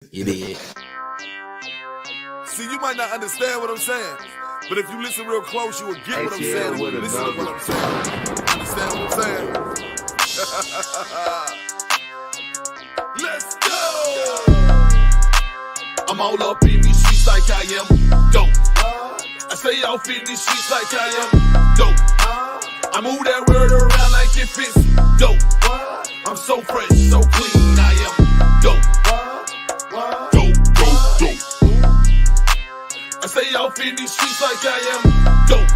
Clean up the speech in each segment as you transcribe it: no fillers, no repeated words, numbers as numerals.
You did. See, you might not understand what I'm saying, but if you listen real close, you will get what I'm saying. And you listen to what I'm saying. Understand what I'm saying? Let's go! I'm all up in these streets like I am dope. I stay off in these streets like I am dope. I move that word around like if it's dope. I'm so fresh, so clean, I am dope. Dope, dope, dope. I stay off in these streets like I am dope.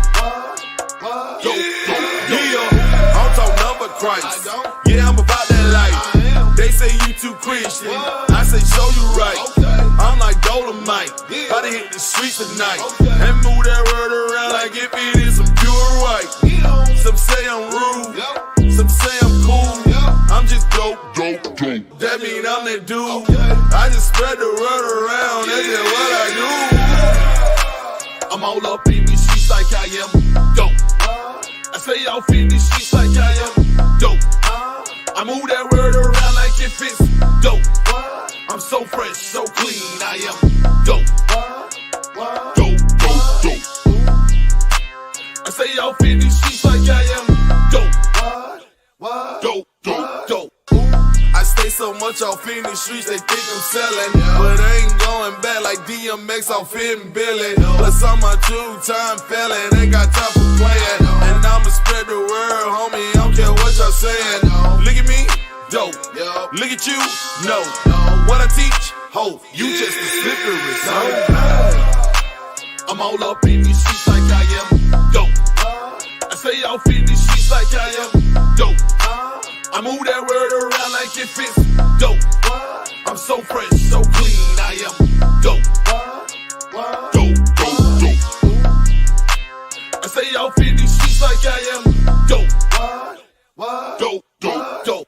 Dope, dope, yeah. I'm talking number Christ. Yeah, I'm about that life. They say you too Christian. I say show you right. I'm like Dolomite. About to hit the streets tonight and move that word around like if it is some pure white. Some say I'm rude. Some say I'm cool. I'm just dope, dope, dope. That mean I'm that dude. I just spread the word around. That's just what I do. I'm all up in these streets like I am dope. I stay off in these streets like I am dope. I move that word around like if it's dope. I'm so fresh, so clean, I am dope. Dope, dope, dope. I stay off in these streets like I am dope. Dope, dope, dope. I stay so much off in the streets, they think I'm selling. But I ain't going back like DMX off in Billy. Plus I'm a two-time felon, ain't got time for playing. And I'ma spread the word, homie, I don't care what y'all saying. Look at me, dope. Look at you, no. What I teach, hope. You just a slippery zone. I'm all up in these streets like I am dope. I stay off in these streets like I am dope. I move that word around like if it's dope. I'm so fresh, so clean, I am dope. Dope, dope, dope. I stay off in these streets like I am dope. Dope, dope, dope.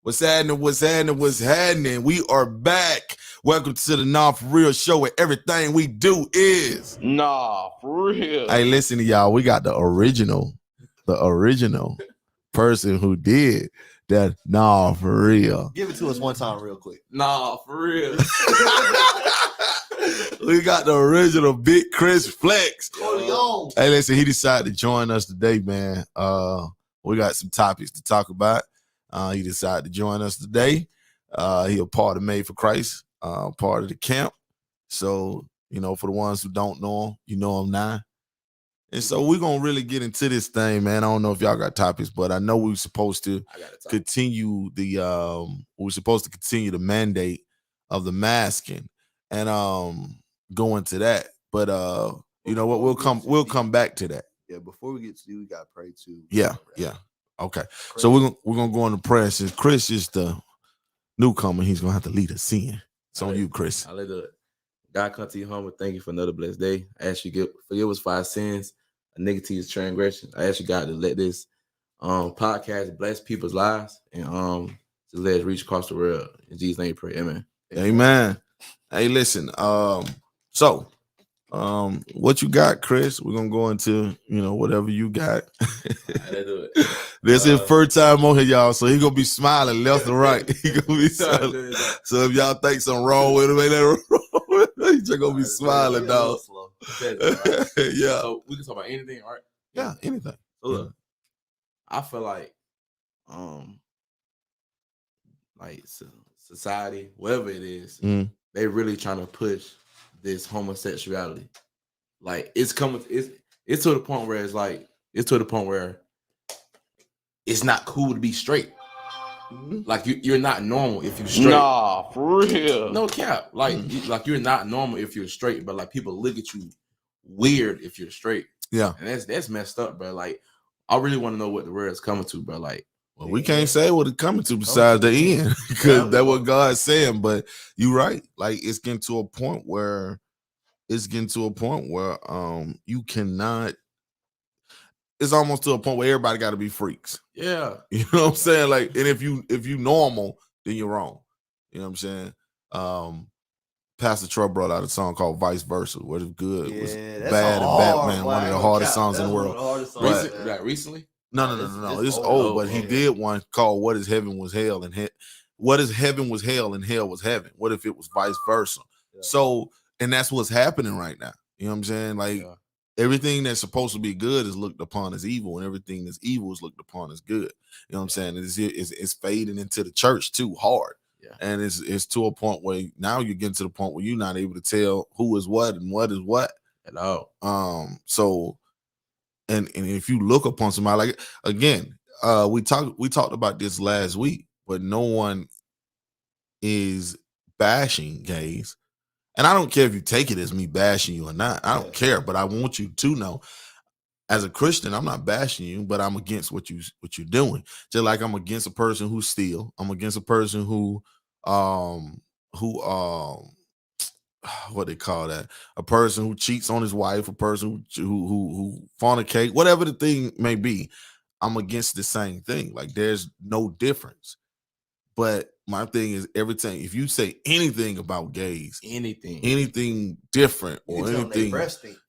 What's happening? What's happening? What's happening? We are back. Welcome to the Nah For Real show where everything we do is Nah, for real. Hey, listen to y'all. We got the original person who did that. Nah, for real. Give it to us one time real quick. Nah, for real. We got the original Big Chris Flex. Yo. Hey, listen, he decided to join us today, man. We got some topics to talk about. He decided to join us today. He a part of Made for Christ, part of the camp. So, you know, for the ones who don't know him, you know him now. And so we're going to really get into this thing, man. I don't know if y'all got topics, but I know we're supposed to continue the mandate of the masking and go into that. But you know what, we'll come back to that. Yeah, before we get to you, we got to pray too. Yeah. Okay. So we're gonna go into prayer. Since Chris is the newcomer, he's gonna have to lead us in. It's on you, Chris. I let it. God come to you humble. Thank you for another blessed day. I ask you forgive us for our sins, iniquity is transgression. I ask you, God, to let this podcast bless people's lives and to let us reach across the world. In Jesus' name, we pray. Amen. Amen. Hey, listen. What you got, Chris? We're gonna go into, whatever you got. Let's do it. This is first time on here, y'all. So he gonna be smiling left and right. He gonna be smiling. So if y'all think something wrong with him, ain't that wrong? He just gonna be smiling, dog. Yeah. So we can talk about anything, all right? Yeah, anything. So look, I feel like society, whatever it is, they really trying to push this homosexuality. Like it's to the point where it's not cool to be straight. Like you're not normal if you're straight. Nah, for real. No cap. Like you're not normal if you're straight, but like people look at you weird if you're straight. Yeah. And that's messed up, bro. Like I really want to know what the word is coming to, bro. Like, well, we can't say what it's coming to besides the end, because that's what God's saying. But you're right. Like it's getting to a point where you cannot it's almost to a point where everybody got to be freaks. Yeah. You know what I'm saying? Like, and if you normal, then you're wrong. You know what I'm saying? Pastor Troy brought out a song called Vice Versa, what is good was bad and Batman, one of the hardest songs in the world. Recently? No. It's old, but he did one called What is Heaven Was Hell and What is Heaven Was Hell and Hell Was Heaven? What if it was vice versa? Yeah. So, and that's what's happening right now. You know what I'm saying? Like everything that's supposed to be good is looked upon as evil, and everything that's evil is looked upon as good. You know what I'm saying? It's fading into the church too hard. Yeah. And it's to a point where now you're getting to the point where you're not able to tell who is what and what is what at all. So and if you look upon somebody, like again, we talked about this last week, but no one is bashing gays. And I don't care if you take it as me bashing you or not. I don't care, but I want you to know, as a Christian, I'm not bashing you, but I'm against what you're doing. Just like I'm against a person who steals. I'm against a person who what they call that? A person who cheats on his wife, a person who fornicate, whatever the thing may be. I'm against the same thing. Like there's no difference. But my thing is, everything, if you say anything about gays, anything different or anything,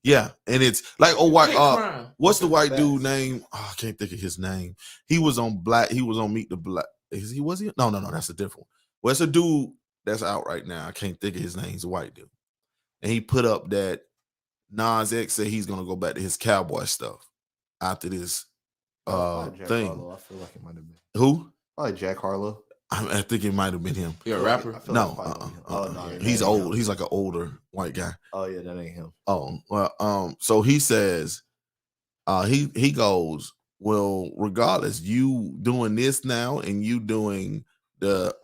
yeah, and it's like, what's the white dude name? Oh, I can't think of his name. He was on Meet the Black. Was he? No, that's a different one. Well, it's a dude that's out right now. I can't think of his name. He's a white dude, and he put up that Nas X said he's gonna go back to his cowboy stuff after this thing. Harlow. I feel like it might have been who? Probably Jack Harlow. I think it might have been him. You're a rapper? No. He's old. He's like an older white guy. Oh yeah, that ain't him. Oh well. So he says, he goes, well, regardless, you doing this now and you doing the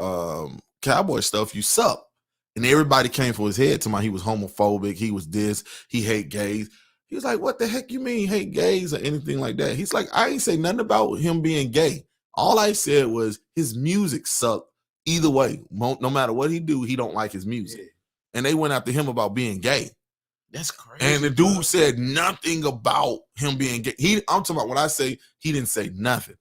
cowboy stuff, you suck. And everybody came for his head. He was homophobic. He was this. He hate gays. He was like, what the heck you mean hate gays or anything like that? He's like, I ain't say nothing about him being gay. All I said was his music sucked either way. No matter what he do, he don't like his music. Yeah. And they went after him about being gay. That's crazy. And the dude said nothing about him being gay. I'm talking about when I say he didn't say nothing.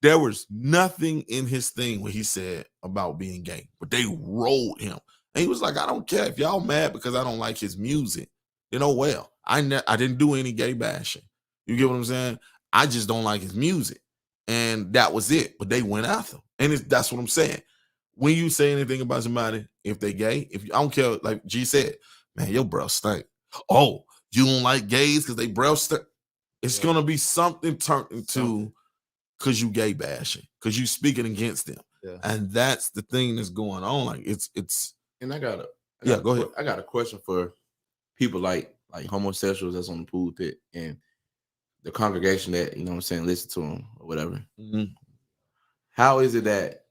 There was nothing in his thing where he said about being gay. But they rolled him. And he was like, I don't care if y'all mad because I don't like his music. You know, well, I didn't do any gay bashing. You get what I'm saying? I just don't like his music. And that was it. But they went after him. And that's what I'm saying. When you say anything about somebody, if they gay, I don't care, like G said, man, your breath stink. Oh, you don't like gays because they breath stink? It's going to be something turned into because you gay bashing, because you speaking against them. Yeah. And that's the thing that's going on. Like it's. And go ahead. I got a question for people like homosexuals that's on the pulpit and the congregation that, you know what I'm saying, listen to them or whatever. Mm-hmm. How is it that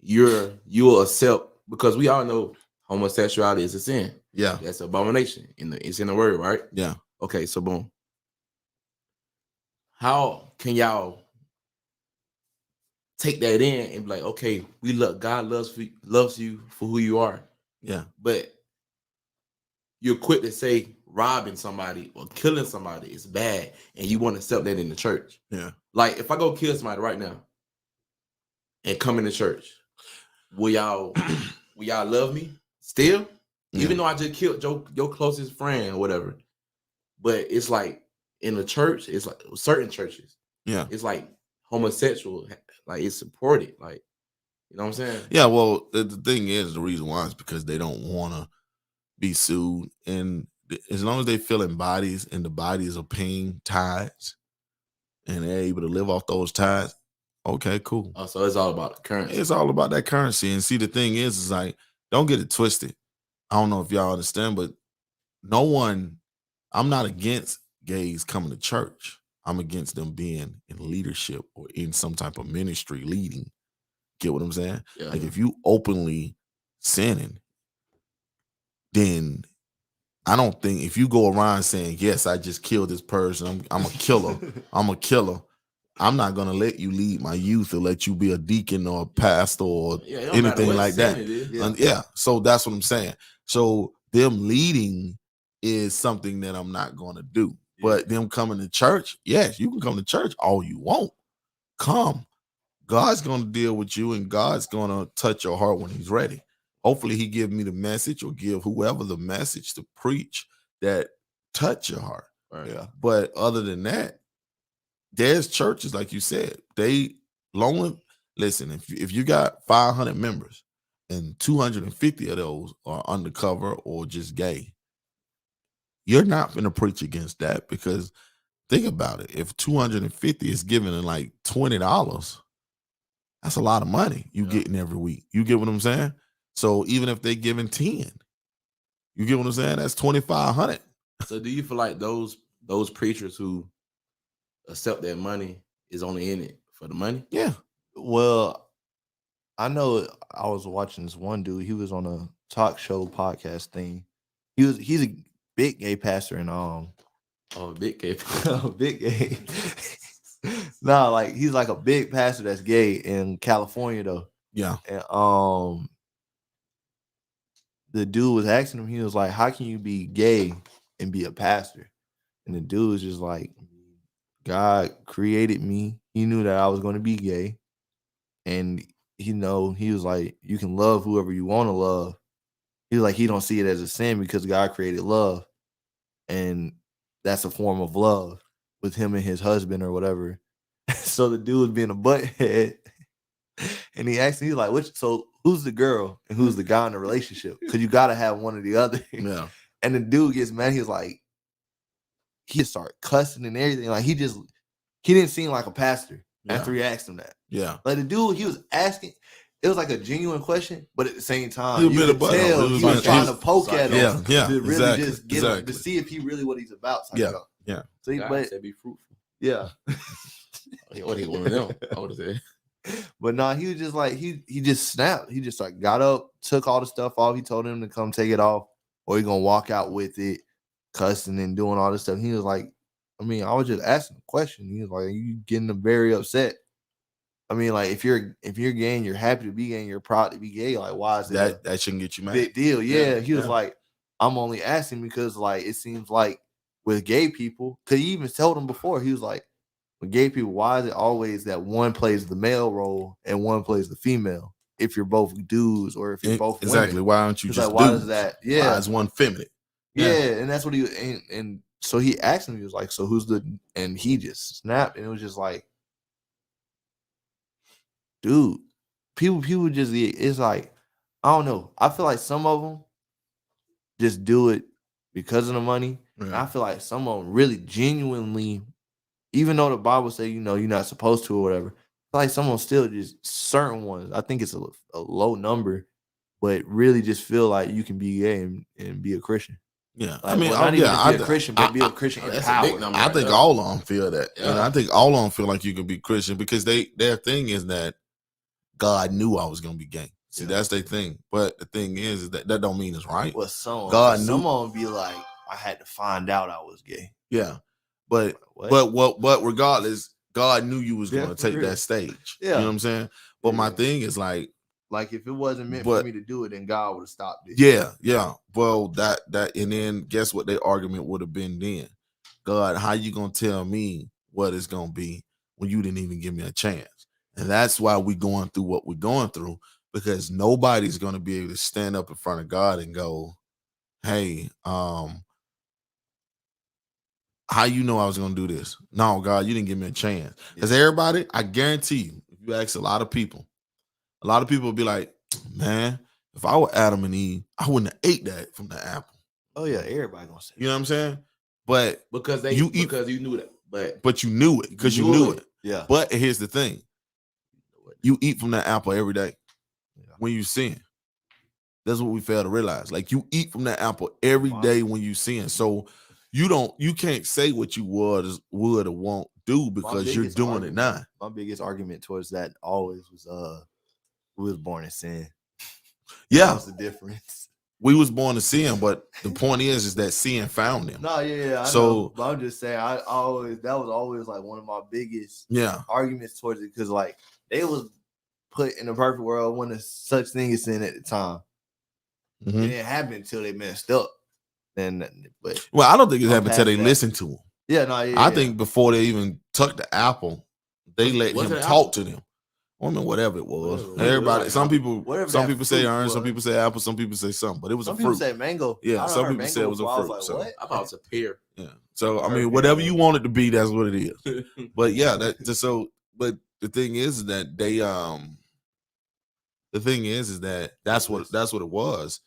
you will accept, because we all know homosexuality is a sin. Yeah. That's abomination. It's in the word, right? Yeah. Okay, so boom. How can y'all take that in and be like, okay, God loves you for who you are. Yeah. But you're quick to say robbing somebody or killing somebody is bad, and you want to accept that in the church. Yeah. Like if I go kill somebody right now and come into church, will y'all love me still? Yeah. Even though I just killed your closest friend or whatever. But it's like in the church, it's like certain churches. Yeah. It's like homosexual, like it's supported. Like, you know what I'm saying? Yeah, well, the thing is, the reason why is because they don't want to be sued. And as long as they feeling bodies and the bodies are paying tithes and they're able to live off those tithes, okay, cool. Oh, so it's all about the currency. It's all about that currency. And see, the thing is like, don't get it twisted. I don't know if y'all understand, but I'm not against gays coming to church. I'm against them being in leadership or in some type of ministry leading. Get what I'm saying? Yeah. Like if you openly sinning, then I don't think if you go around saying, yes, I just killed this person, I'm a killer, I'm a killer, I'm not going to let you lead my youth or let you be a deacon or a pastor or anything like that. Yeah. So that's what I'm saying. So them leading is something that I'm not going to do. But them coming to church, yes, you can come to church all you want. Come. God's going to deal with you, and God's going to touch your heart when he's ready. Hopefully he give me the message or give whoever the message to preach that touch your heart. Right. Yeah. But other than that, there's churches, like you said, listen, if you got 500 members and 250 of those are undercover or just gay, you're not going to preach against that, because think about it. If 250 is giving in like $20, that's a lot of money you getting every week. You get what I'm saying? So even if they giving 10, you get what I'm saying? That's 2,500. So do you feel like those preachers who accept that money is only in it for the money? Yeah. Well, I know I was watching this one dude. He was on a talk show podcast thing. He's a big gay pastor in Big gay. big gay. No, like he's like a big pastor that's gay in California though. Yeah. And the dude was asking him, he was like, how can you be gay and be a pastor? And the dude was just like, God created me. He knew that I was going to be gay. And he was like, you can love whoever you want to love. He was like, he don't see it as a sin because God created love. And that's a form of love with him and his husband or whatever. So the dude was being a butthead. And he asked me, he's like, so who's the girl and who's the guy in the relationship? Because you got to have one or the other. Yeah. And the dude gets mad. He was like, he started cussing and everything. Like he didn't seem like a pastor after he asked him that. Yeah. Like the dude, he was asking, it was like a genuine question, but at the same time, He you could tell he was trying to poke at him to really just get him to see if he really what he's about. Yeah. So he, God said be fruitful. yeah. What he one of them? I would have said. But no, he was just like he just snapped. He just like got up, took all the stuff off. He told him to come take it off, or he gonna walk out with it, cussing and doing all this stuff. He was like, I was just asking a question. He was like, you getting very upset. I mean, like if you're gay and you're happy to be gay and you're proud to be gay, like why is that shouldn't get you mad? Big deal. Yeah. He was like, I'm only asking because like it seems like with gay people, because he even told him before, he was like, with gay people, why is it always that one plays the male role and one plays the female? If you're both dudes or if you're both exactly, women? why aren't you just like, why dudes? does that? Yeah, why is one feminine? Yeah, and that's what he and so he asked him. He was like, "So who's the?" And he just snapped, and it was just like, dude, people just. It's like, I don't know. I feel like some of them just do it because of the money. Yeah. And I feel like some of them really genuinely, even though the Bible say you're not supposed to or whatever, I feel like some of them still just certain ones. I think it's a low number, but really just feel like you can be gay and be a Christian. Yeah, like, not even be a Christian, but be a Christian in power. I think all of them feel that. Yeah. And I think all of them feel like you can be Christian because their thing is that God knew I was gonna be gay. See, that's their thing. But the thing is that don't mean it's right. Well, some of them be like, I had to find out I was gay. Yeah, but regardless, God knew you was gonna take that stage. Yeah, you know what I'm saying. But my thing is like if it wasn't meant for me to do it, then God would have stopped it. Yeah. Well, that and then guess what their argument would have been then? God, how you gonna tell me what it's gonna be when you didn't even give me a chance? And that's why we're going through what we're going through, because nobody's gonna be able to stand up in front of God and go, hey, how you know I was gonna do this? No, God, you didn't give me a chance. Because everybody, I guarantee you, if you ask a lot of people will be like, man, if I were Adam and Eve, I wouldn't have ate that from the apple. Oh yeah, everybody gonna say. You know what I'm saying? But because you knew that. But you knew it because you knew it. Yeah. But here's the thing: you eat from that apple every day when you sin. That's what we fail to realize. Like you eat from that apple every day when you sin. So you can't say what you would or won't do because you're doing it now. My biggest argument towards that always was we was born in sin. Yeah, that's the difference. We was born to sin, but the point is that sin found them. No, yeah. I know, but I'm just saying, that was always like one of my biggest arguments towards it, because like they was put in a perfect world when there's such thing as sin at the time. Mm-hmm. It didn't happen until they messed up. But I don't think it happened until they listened to them. Yeah, no, yeah. I think before they even took the apple, they let him talk to them. I mean, whatever it was. Everybody, like some people say orange, was. some people say apple, some people say something, but it was some a fruit. Some people say mango. Yeah, some people say it was a fruit. I was so. what? I thought it was a pear. Yeah. So I mean, whatever you want it to be, that's what it is. But yeah, but the thing is that they the thing is that that's what it was.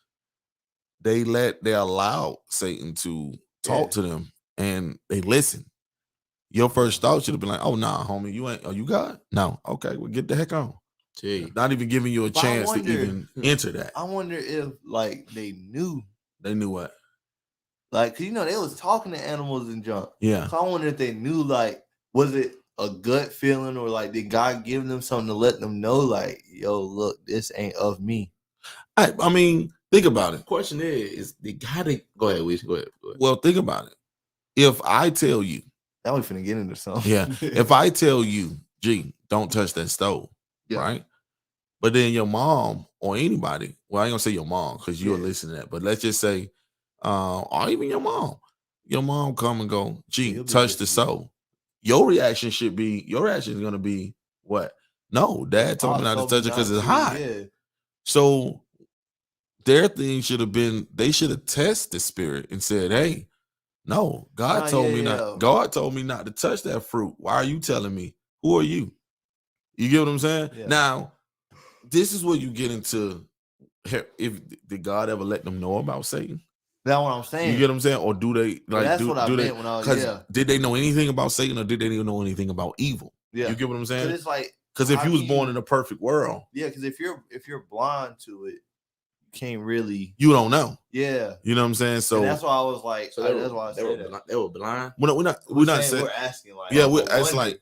They allowed Satan to talk to them, and they listened. Your first thought should have been like, "Oh nah, homie, you ain't. Oh, you God? No, okay, well, get the heck on." Not even giving you a chance to even enter that. I wonder if like they knew. They knew what? Like, 'cause, they was talking to animals and junk. Yeah. So I wonder if they knew. Like, was it a gut feeling, or like did God give them something to let them know? Like, yo, look, this ain't of me. I mean, think about it. The question is the guy go ahead, Weezy, go ahead. Well, think about it. If I tell you, now we finna get into something. Yeah. If I tell you, G, don't touch that stove, right? But then your mom or anybody, well, I ain't gonna say your mom because you're listening to that, but let's just say, or even your mom come and go, G, touch the stove. Your reaction is gonna be what? No, Dad told me not to touch it because it's hot. Yeah. So their thing should have been, they should have tested the spirit and said, hey, no, God told me not. God told me not to touch that fruit. Why are you telling me? Who are you? You get what I'm saying? Yeah. Now, this is where you get into did God ever let them know about Satan? That's what I'm saying. You get what I'm saying? Or do they like? That's what I meant when I was. Did they know anything about Satan, or did they even know anything about evil? Yeah. You get what I'm saying? It's like, because if you was born in a perfect world, because if you're blind to it, can't really, you don't know. Yeah, you know what I'm saying. So and that's why I was like, so that's why I said they were blind. We're not saying, we're asking like, it's like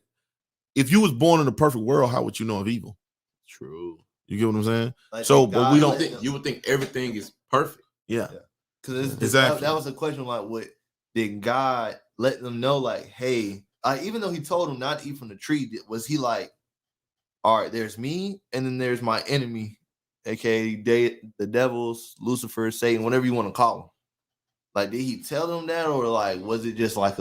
if you was born in a perfect world, how would you know of evil? True. You get what I'm saying? Like, so, but we don't. You would think everything is perfect. Yeah, because exactly that was a question. Like, what did God let them know? Like, hey, even though He told them not to eat from the tree, was He like, all right, there's me, and then there's my enemy. AKA the devils, Lucifer, Satan, whatever you want to call them. Like, did He tell them that, or like was it just like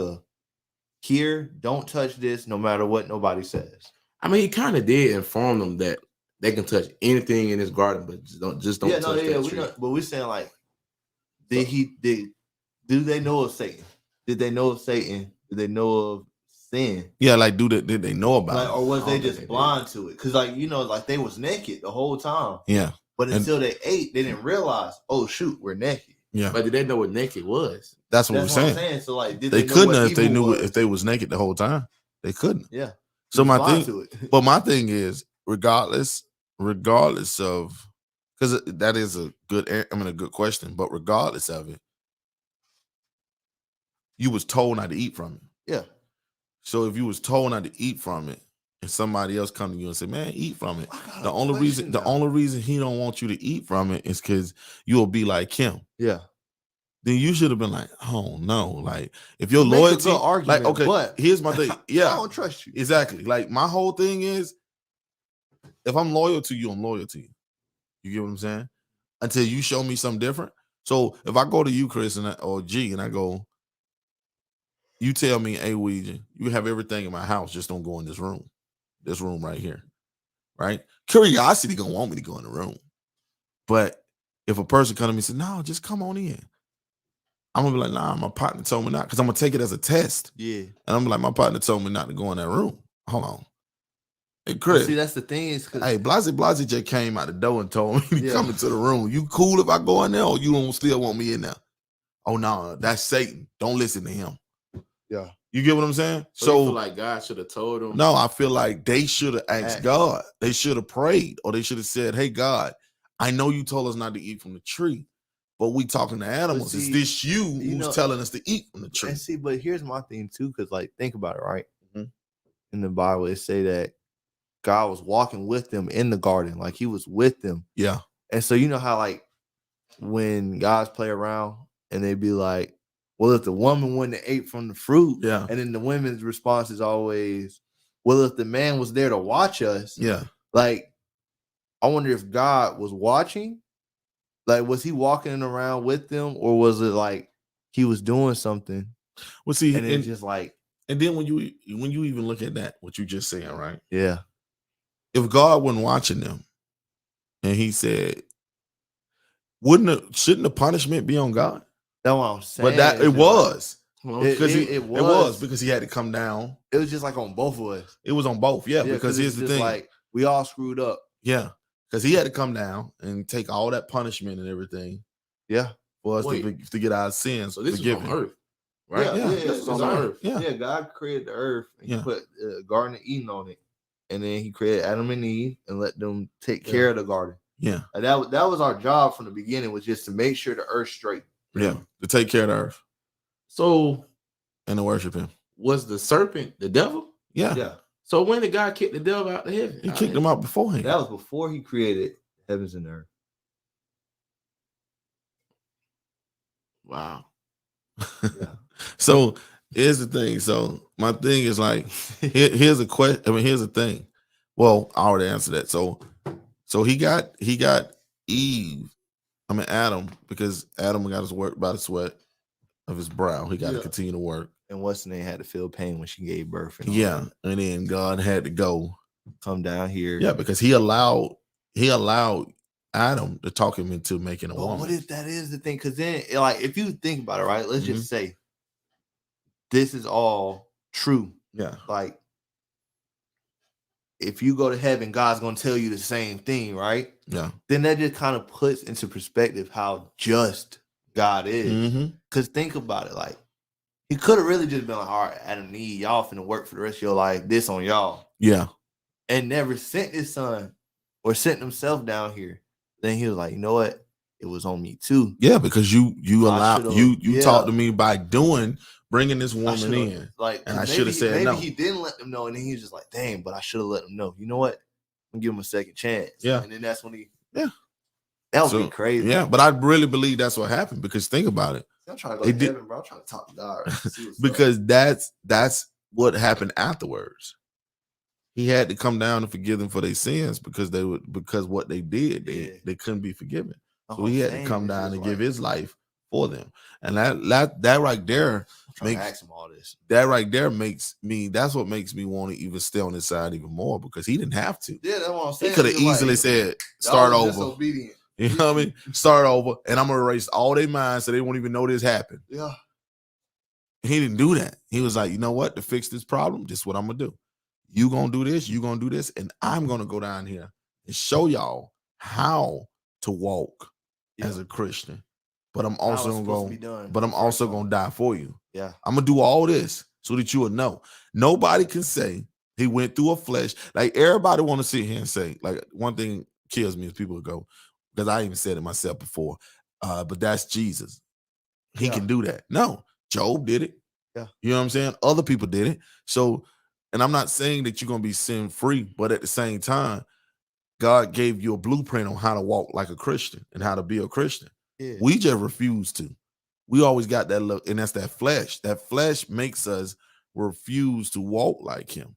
here, don't touch this, no matter what nobody says? I mean, He kind of did inform them that they can touch anything in His garden, but just don't touch that tree. But we're saying like, do they know of Satan? Did they know of Satan? Did they know of sin? Yeah, like did they know about it? Or was they just blind to it? Because like they was naked the whole time. Yeah. But until they ate, they didn't realize, oh shoot, we're naked. Yeah. But did they know what naked was? That's what we're saying. So like, they couldn't if they knew if they was naked the whole time. They couldn't. Yeah. So my thing is, regardless of, because that is a good question, but regardless of it, you was told not to eat from it. Yeah. So if you was told not to eat from it, and somebody else come to you and say, "Man, eat from it," the only reason He don't want you to eat from it is because you'll be like him. Yeah. Then you should have been like, "Oh no!" Like if your loyalty, argument, like okay, but here's my thing. Yeah, I don't trust you. Exactly. Like my whole thing is, if I'm loyal to you, I'm loyal to you. You get what I'm saying? Until you show me something different. So if I go to you, Chris, or G, and I go, you tell me, hey, Ouija, you have everything in my house, just don't go in this room right here, right? Curiosity gonna want me to go in the room. But if a person come to me and say, no, just come on in, I'm gonna be like, nah, my partner told me not, because I'm gonna take it as a test. Yeah. And I'm like, my partner told me not to go in that room. Hold on. Hey, Chris. See, that's the thing is, hey, Blase just came out the door and told me to come into the room. You cool if I go in there, or you don't still want me in there? Oh no, that's Satan. Don't listen to him. Yeah. You get what I'm saying? So you feel like God should have told them? No, I feel like they should have asked God. They should have prayed, or they should have said, hey, God, I know you told us not to eat from the tree, but we talking to animals. Is this you who's telling us to eat from the tree? And see, but here's my thing too, because like, think about it, right? Mm-hmm. In the Bible, it say that God was walking with them in the garden, like He was with them. Yeah. And so you know how like when guys play around and they be like, well, if the woman wouldn't have ate from the fruit, yeah, and then the women's response is always, well, if the man was there to watch us, yeah, like I wonder if God was watching, like was He walking around with them, or was it like He was doing something Well, see, and it's just like, and then when you even look at that, what you just saying, right? yeah, If God wasn't watching them, and He said, shouldn't the punishment be on God? that's what I'm saying. But that it was. Because it it was because He had to come down. It was just like on both of us. It was on both, yeah. Because here's the thing, like we all screwed up. Yeah, because He had to come down and take all that punishment and everything. Yeah, for us to get our sins. So this forgiven. is on earth, right? Yeah, this is on earth. Yeah, God created the earth and He put Garden of Eden on it, and then He created Adam and Eve and let them take care of the garden. Yeah, and that was our job from the beginning, was just to make sure the earth's straight. Yeah, to take care of the earth. So, and to worship Him. Was the serpent the devil? Yeah. So when did God kick the devil out of heaven? He kicked him out beforehand. That was before He created heavens and earth. Wow. Yeah. So here's the thing. So my thing is like, here's a question. I mean, here's the thing. Well, I already answered that. So he got Eve. I mean Adam, because Adam got his work by the sweat of his brow. He got to continue to work. And what's the name had to feel pain when she gave birth. And and then God had to come down here. Yeah, because he allowed Adam to talk him into making a woman. What if that is the thing? Because then, like, if you think about it, right? Let's just say this is all true. Yeah. Like, if you go to heaven, God's going to tell you the same thing, right? Yeah. Then that just kind of puts into perspective how just God is. Because think about it, like, He could have really just been like, all right, Adam and Eve, y'all finna work for the rest of your life, this on y'all. Yeah. And never sent His son or sent Himself down here. Then He was like, you know what? It was on me too. Yeah, because you allowed you talked to me by bringing this woman in. Like, and I should have said no. Maybe He didn't let them know, and then He was just like, dang, but I should have let them know. You know what? I'm gonna give him a second chance. Yeah. And then that's when that would be crazy. Yeah, but I really believe that's what happened, because think about it. I'm trying to go to heaven, bro. I'm trying to talk to God. Right? Because that's what happened afterwards. He had to come down and forgive them for their sins because what they did, they couldn't be forgiven. So He had to come down and give His life for them. And that right there makes him all this. That right there that's what makes me want to even stay on His side even more, because He didn't have to. Yeah, that's what I'm saying. He could have easily said, start over. Disobedient. You know what I mean? Start over, and I'm gonna erase all their minds so they won't even know this happened. Yeah. He didn't do that. He was like, you know what? To fix this problem, this is what I'm gonna do. You gonna do this, you gonna do this, and I'm gonna go down here and show y'all how to walk as a Christian. But I'm also gonna die for you. Yeah. I'm gonna do all this so that you will know. Nobody can say He went through a flesh. Like, everybody want to sit here and say, like, one thing kills me is people go, because I even said it myself before, but that's Jesus. He can do that. No, Job did it. Yeah. You know what I'm saying? Other people did it. So, and I'm not saying that you're going to be sin free, but at the same time, God gave you a blueprint on how to walk like a Christian and how to be a Christian. Yeah. We just refuse to. We always got that look, and that's that flesh. That flesh makes us refuse to walk like Him.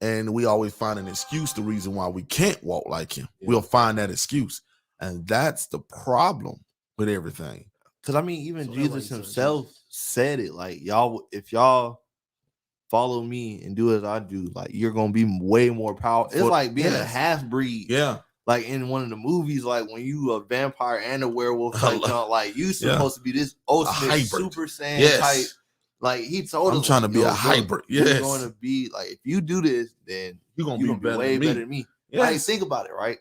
And we always find an excuse, the reason why we can't walk like Him. Yeah. We'll find that excuse. And that's the problem with everything. Because, I mean, even Jesus Himself said it. Like, y'all, if y'all follow me and do as I do, like, you're going to be way more powerful. It's like being a half-breed. Yeah. Like, in one of the movies, like, when you a vampire and a werewolf, like you supposed to be this ultimate Super Saiyan type. Like, He told us, I'm trying to be a hybrid. You're going to be, like, if you do this, then you're going to be way better than me. Yes. Like, think about it, right?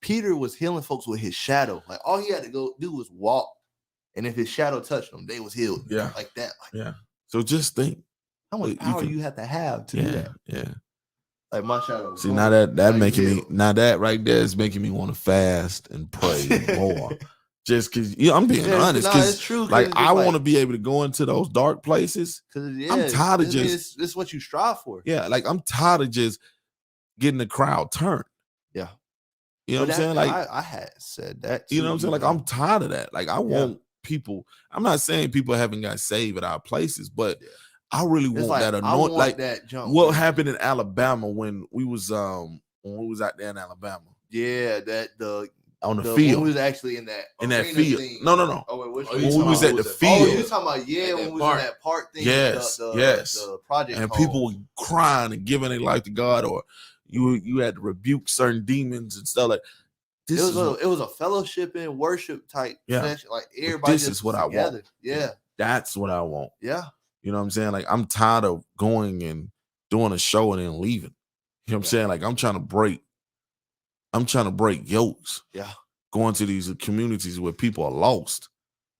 Peter was healing folks with his shadow. Like, all he had to go do was walk. And if his shadow touched them, they was healed. Yeah. Like that. Like, so just think. How much power you have to do that? Yeah. Like, my shadow. See, now that making me, now that right there is making me want to fast and pray more. Just because, I'm being honest. It's true. Like, I want to be able to go into those dark places. Because I'm tired of this is what you strive for. Yeah, like, I'm tired of just getting the crowd turned. Yeah. You know what I'm saying? Like, I had said that too, you know what I'm saying? Like, I'm tired of that. Like, I want people. I'm not saying people haven't got saved at our places, but I really want that anointing. Like that jump. What happened in Alabama when we was out there in Alabama? Yeah, that the on the When field. we was actually in that In arena that field. thing. No. Oh, wait, which Oh, one? you When we was talking at the about field. Oh, you talking about, yeah, when we was in that park thing. Yes, yes. The project And home. people were crying and giving their life to God, or you had to rebuke certain demons and stuff like this. It was a fellowship and worship type session. Like everybody this just is what I together. want. Yeah. That's what I want. Yeah. You know what I'm saying? Like I'm tired of going and doing a show and then leaving. You know what I'm saying? Like I'm trying to break yokes. Yeah. Going to these communities where people are lost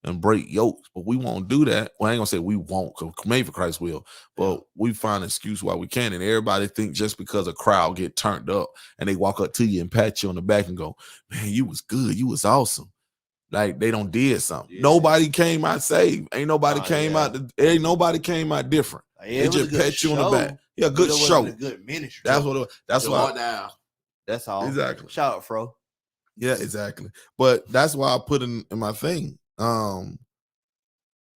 and break yokes. But we won't do that. Well, I ain't gonna say we won't, because Made for Christ will, but we find an excuse why we can. And everybody think just because a crowd get turned up and they walk up to you and pat you on the back and go, man, you was good, you was awesome. Like they don't did something. Yeah. Nobody came out saved. Ain't nobody came out different. Yeah, They just pat you on the back. Yeah, good show. A good ministry. That's what. That's why. That's all. Exactly. Shout out, Fro. Yeah, exactly. But that's why I put in my thing.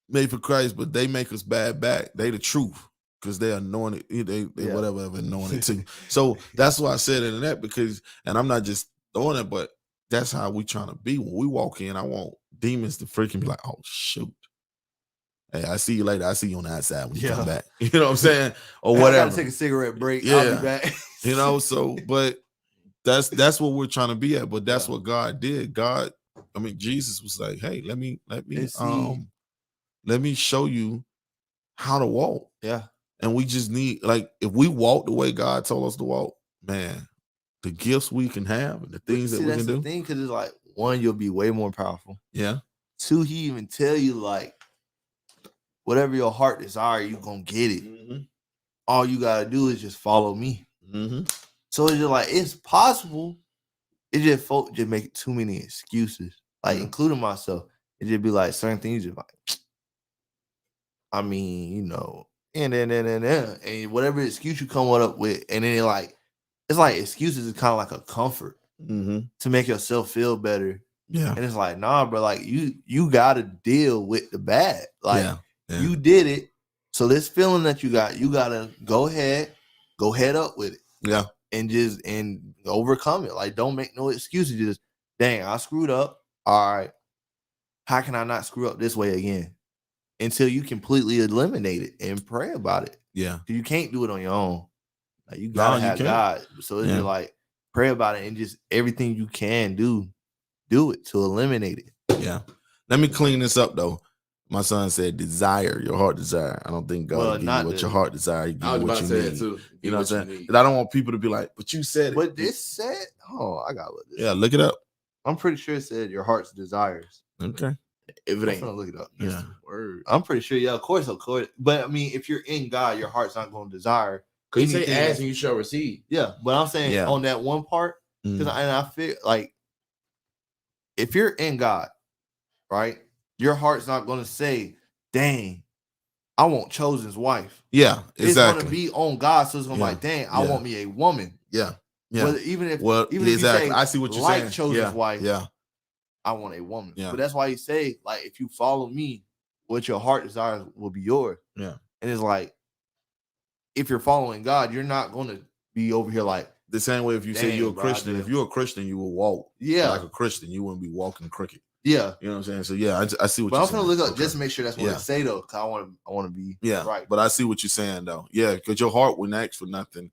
Made for Christ, but they make us bad back. They the truth because they anointed. They whatever anointed too. So that's why I said it in that, because, and I'm not just throwing it, but that's how we trying to be. When we walk in, I want demons to freaking be like, oh shoot. Hey, I see you later. I see you on the outside when you come back. You know what I'm saying? Or whatever. I gotta take a cigarette break. Yeah. I'll be back. You know, so but that's what we're trying to be at. But that's what God did. Jesus was like, hey, let me show you how to walk. Yeah. And we just need, like, if we walk the way God told us to walk, man, the gifts we can have and the things that we can do. Thing, because it's like, one, you'll be way more powerful. Yeah. Two, he even tell you, like, whatever your heart desire, you gonna get it. Mm-hmm. All you gotta do is just follow me. Mm-hmm. So it's just like, it's possible. It just folk just make too many excuses, like including myself. It just be like certain things, just like, I mean, you know, and whatever excuse you come up with, and then it's like excuses is kind of like a comfort to make yourself feel better. Yeah. And it's like, nah, bro, like you gotta deal with the bad. Like you did it. So this feeling that you gotta go head up with it. Yeah. And overcome it. Like, don't make no excuses. Just, dang, I screwed up. All right. How can I not screw up this way again? Until you completely eliminate it and pray about it. Yeah. You can't do it on your own. Like, you gotta have God. So it's just like, pray about it, and just everything you can do it to eliminate it. Yeah. Let me clean this up though. My son said, desire, your heart desire. I don't think God give you what your heart desire. He give you what you need. Too. You know what I'm saying? I don't want people to be like, but you said it. But this said, I got this. Yeah, look it up. I'm pretty sure it said your heart's desires. Okay. If it ain't, I'm gonna look it up. Yeah. Word. I'm pretty sure. Yeah, of course. But I mean, if you're in God, your heart's not going to desire. Because you say, ask and you shall receive. Yeah, but I'm saying on that one part, because I feel like if you're in God, right, your heart's not going to say, dang, I want Chosen's wife. Yeah, exactly. It's going to be on God, so it's going to be like, dang, I want me a woman. Yeah, yeah. But even if you say, I see what you're like saying. Chosen's wife, yeah, I want a woman. Yeah. But that's why you say, like, if you follow me, what your heart desires will be yours. Yeah. And it's like, if you're following God, you're not going to be over here like, the same way if you say you're a Christian, if you're a Christian, you will walk like a Christian. You wouldn't be walking crooked. Yeah. You know what I'm saying? So yeah, I see what but you're saying. I'm going to look up just to make sure that's what I say though, because I want to be right. But I see what you're saying though. Yeah, because your heart wouldn't ask for nothing.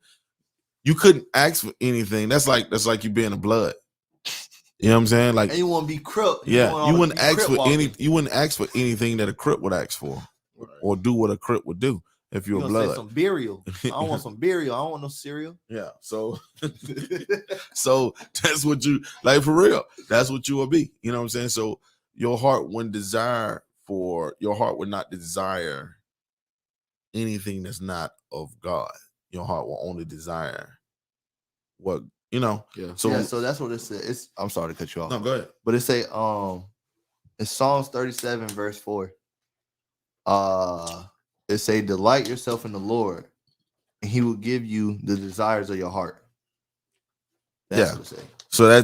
You couldn't ask for anything. That's like you being a blood. You know what I'm saying? Like, and you want to be crip. You wouldn't ask for You wouldn't ask for anything that a crip would ask for, or do what a crip would do if you're a blood. Some burial. I don't want some burial. I don't want no cereal. Yeah. So, so that's what you like for real. That's what you will be. You know what I'm saying? So your heart would not desire anything that's not of God. Your heart will only desire what. Yeah. So that's what it says. I'm sorry to cut you off. No, go ahead. But it say it's Psalms 37 verse 4. It say, delight yourself in the Lord, and He will give you the desires of your heart. That's what it say. So I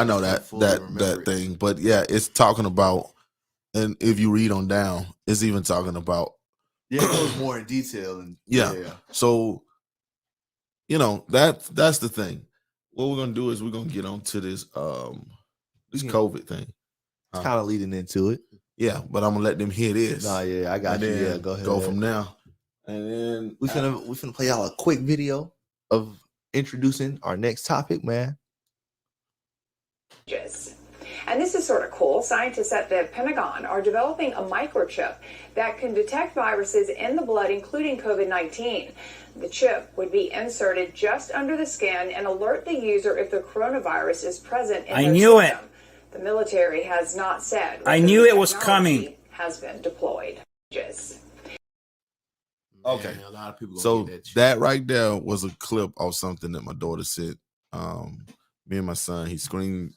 know that thing, but yeah, it's talking about, and if you read on down, it's even talking about. Yeah, it goes more in detail. And So. That's the thing. what we're gonna do is we're gonna get onto this this Yeah. COVID thing. It's kind of leading into it. Yeah, but I'm gonna let them hear this. Nah, yeah, I got and you. then Yeah, go ahead. Go from there. And then we finna play y'all a quick video of introducing our next topic, man. And this is sort of cool. Scientists at the Pentagon are developing a microchip that can detect viruses in the blood, including COVID-19. The chip would be inserted just under the skin and alert the user if the coronavirus is present in their system. The military has not said. I knew it was coming. Has been deployed. Okay, a lot of people so get that right there was a clip of something that my daughter said. Me and my son, he screen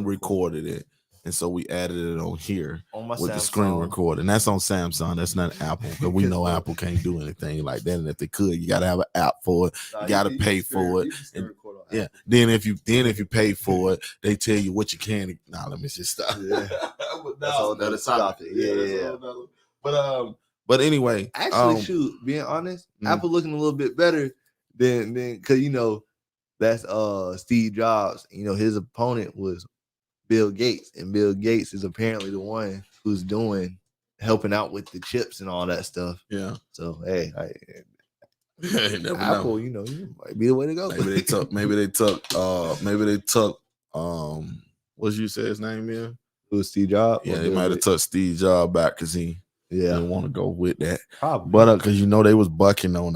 recorded it, and so we added it on here on my with Samsung. the screen recorder. And that's on Samsung. That's not Apple, because we know Apple can't do anything like that. And if they could, you got to have an app for it. You got to pay for it. And, yeah. Then if you pay for it, they tell you what you can. Nah, let me just stop. Yeah. That's all another topic. Yeah. But anyway, actually, shoot, being honest, Apple looking a little bit better than because that's Steve Jobs. His opponent was Bill Gates, and Bill Gates is apparently the one who's helping out with the chips and all that stuff. Yeah. So hey, Apple, might be the way to go. Maybe they took what you say his name is? It was Steve Jobs. Yeah, they might have took Steve Jobs back because he didn't want to go with that. Probably. But because they was bucking on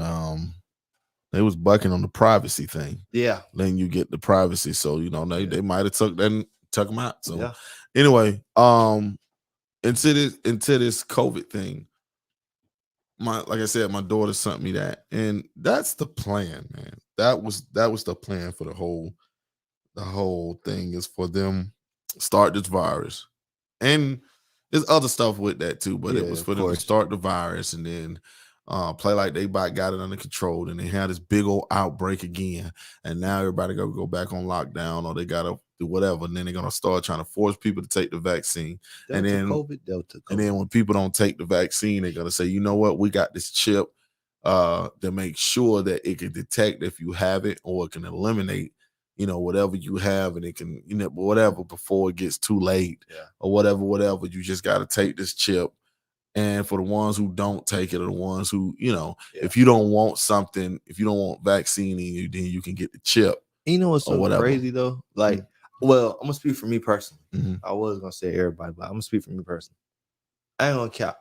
the privacy thing. Yeah. Letting you get the privacy. So they might have took them out. So anyway, into this COVID thing. Like I said, my daughter sent me that, and that's the plan, man. That was the plan for the whole thing, is for them start this virus, and there's other stuff with that too, but it was for them to start the virus and then play like they got it under control, and they had this big old outbreak again, and now everybody gotta go back on lockdown, or they gotta do whatever, and then they're gonna start trying to force people to take the vaccine. Delta and COVID. And then when people don't take the vaccine, they're gonna say, you know what, we got this chip to make sure that it can detect if you have it, or it can eliminate whatever you have, and it can whatever before it gets too late, or whatever. You just got to take this chip. And for the ones who don't take it, or the ones who, if you don't want something, if you don't want vaccine in you, then you can get the chip. What's so crazy though? Like, well, I'm gonna speak for me personally. I was gonna say everybody, but I'm gonna speak for me personally. I ain't gonna cap.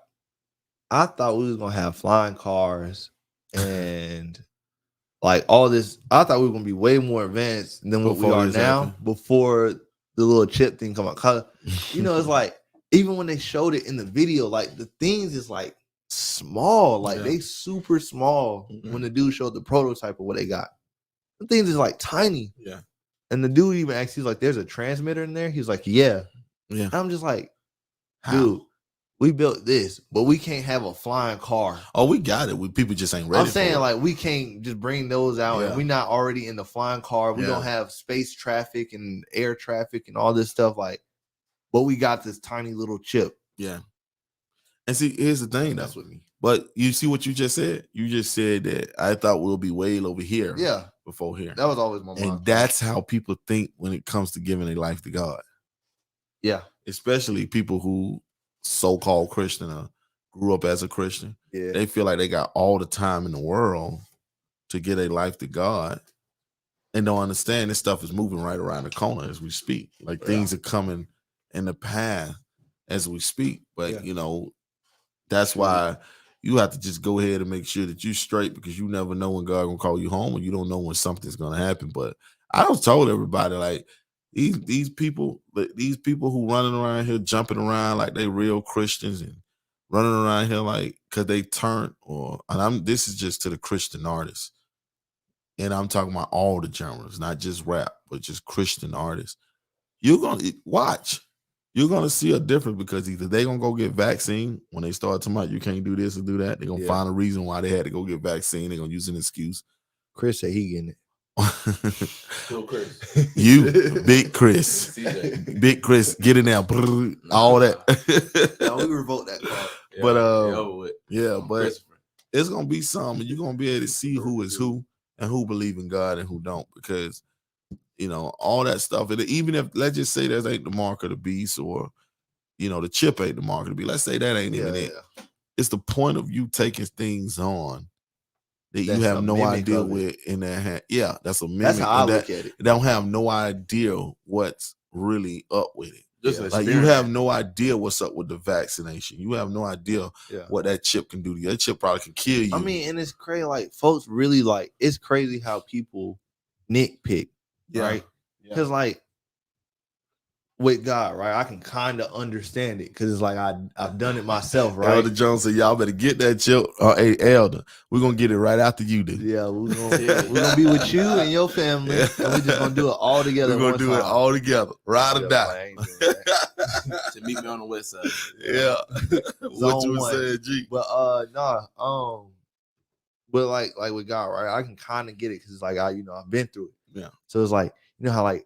I thought we was gonna have flying cars and like all this. I thought we were gonna be way more advanced than what we are now. Before the little chip thing come out, cause it's like, even when they showed it in the video, like the things is like small, like they super small. When the dude showed the prototype of what they got, the things is like tiny. Yeah. And the dude even asked, he's like, "There's a transmitter in there?" He's like, "Yeah." And I'm just like, dude, we built this, but we can't have a flying car. Oh, we got it. People just ain't ready. I'm saying, like, we can't just bring those out, and we're not already in the flying car. We don't have space traffic and air traffic and all this stuff, like. But we got this tiny little chip. Yeah. And see, here's the thing. That's with me. But you see what you just said? You just said that I thought we'll be way over here. Yeah. Before here. That was always my mind. And that's how people think when it comes to giving their life to God. Yeah. Especially people who so-called Christian or grew up as a Christian. Yeah. They feel like they got all the time in the world to give their life to God. And don't understand this stuff is moving right around the corner as we speak. Like things are coming in the path as we speak, but that's why you have to just go ahead and make sure that you're straight, because you never know when God gonna call you home, and you don't know when something's gonna happen. But I was told everybody, like, these people who running around here jumping around like they real Christians and running around here like because they turned, this is just to the Christian artists, and I'm talking about all the genres, not just rap, but just Christian artists. You're gonna watch. You're gonna see a difference, because either they're gonna go get vaccine when they start talking about you can't do this and do that. They're gonna find a reason why they had to go get vaccine. They're gonna use an excuse. Chris said he getting it. Chris. You, Big Chris. Big Chris, get in there. All that. Now we revoke that call. But it's gonna be something. You're gonna be able to see who is who and who believe in God and who don't, because all that stuff. And even if, let's just say that ain't the mark of the beast, or, the chip ain't the mark of the beast. Let's say that ain't even it. It's the point of you taking things on that you have no idea with in their hand. Yeah, that's a mimic. That's how I look at it. They don't have no idea what's really up with it. Just Like, you have no idea what's up with the vaccination. You have no idea what that chip can do to you. That chip probably can kill you. I mean, and it's crazy. Like, folks really it's crazy how people nitpick, right? Because like with God, right, I can kind of understand it because it's like I've done it myself, right? Elder Jones said, "Y'all better get that chip." Hey, Elder, we're gonna get it right after you do. Yeah, we're gonna be with you and your family, and we're just gonna do it all together. We're gonna do it all together, ride or die. To meet me on the west side. Yeah, what you were saying, G? But but like with God, right? I can kind of get it because it's like I've been through it. Yeah. So it's like, how like,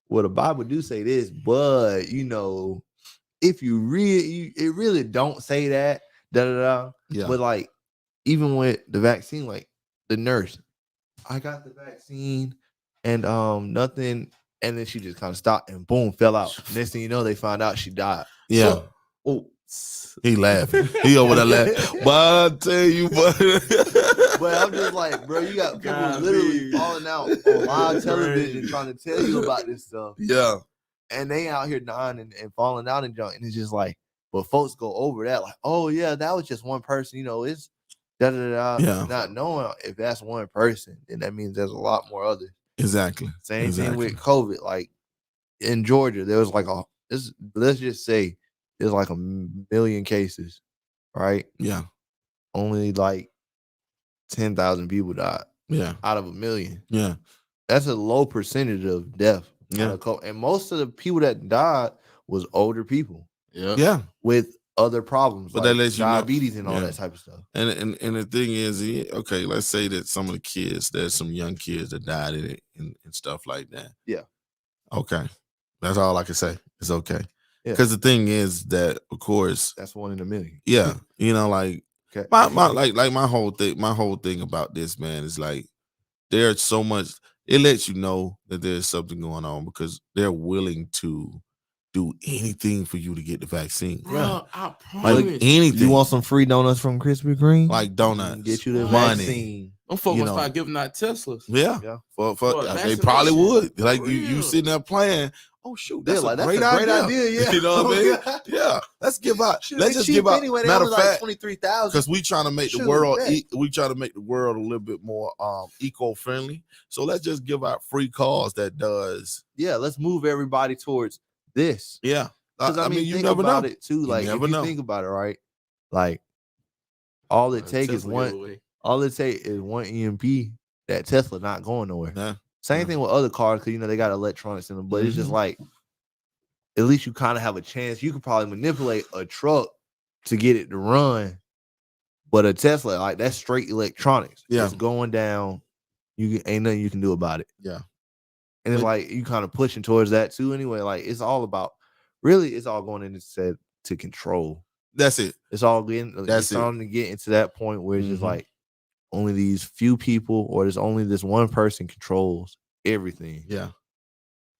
well, the Bible do say this, but if you it really don't say that. Yeah. But like, even with the vaccine, like the nurse, I got the vaccine and nothing, and then she just kind of stopped and boom, fell out. Next thing you know, they found out she died. Yeah. So, he laughing. He over there laughing. But I tell you, but I'm just like, bro, you got people literally falling out on live television trying to tell you about this stuff. Yeah. And they out here dying and falling out and junk. And it's just like, but folks go over that, like, oh yeah, that was just one person, it's Yeah. Not knowing if that's one person, then that means there's a lot more others. Exactly. Same thing with COVID. Like in Georgia, there was like let's just say there's like 1 million cases, right? Yeah. Only like 10,000 people died. Yeah. Out of 1 million. Yeah. That's a low percentage of death. Yeah. And most of the people that died was older people. Yeah. Yeah. With other problems, but like that lets you diabetes and all that type of stuff. And the thing is, okay, let's say that some of the kids, there's some young kids that died in it and stuff like that. Yeah. Okay. That's all I can say. It's okay. Yeah. Because the thing is that, of course, that's 1 in a million. Yeah. Like okay. my whole thing about this, man, is like there's so much. It lets you know that there's something going on because they're willing to do anything for you to get the vaccine. Bro, I promise. Like anything. You want some free donuts from Krispy Kreme? Like donuts. Get you the money. Vaccine. Them folks must start giving out Teslas. Yeah. For they probably would. Like you sitting there playing. Oh shoot, that's a great idea. Yeah. You know what I mean? Yeah. Let's give out. Let's just give out. Anyway, matter of fact, 23,000. because we trying to make the world. We try to make the world a little bit more eco-friendly. So let's just give out free cars that does. Yeah. Let's move everybody towards this. Yeah. Because I mean, you think never about know. it too. Like, if you think about it, right? Like, all it takes is one. All it takes is one EMP. That Tesla not going nowhere. Yeah. Same thing with other cars because they got electronics in them, but it's just like at least you kind of have a chance. You could probably manipulate a truck to get it to run, but a Tesla, like, that's straight electronics. Yeah, it's going down. Ain't nothing you can do about it. Yeah, and it's like you kind of pushing towards that too. Anyway, like it's all going into to control. That's it. It's all getting. It's starting to get into that point where it's just like. Only these few people, or there's only this one person controls everything. Yeah,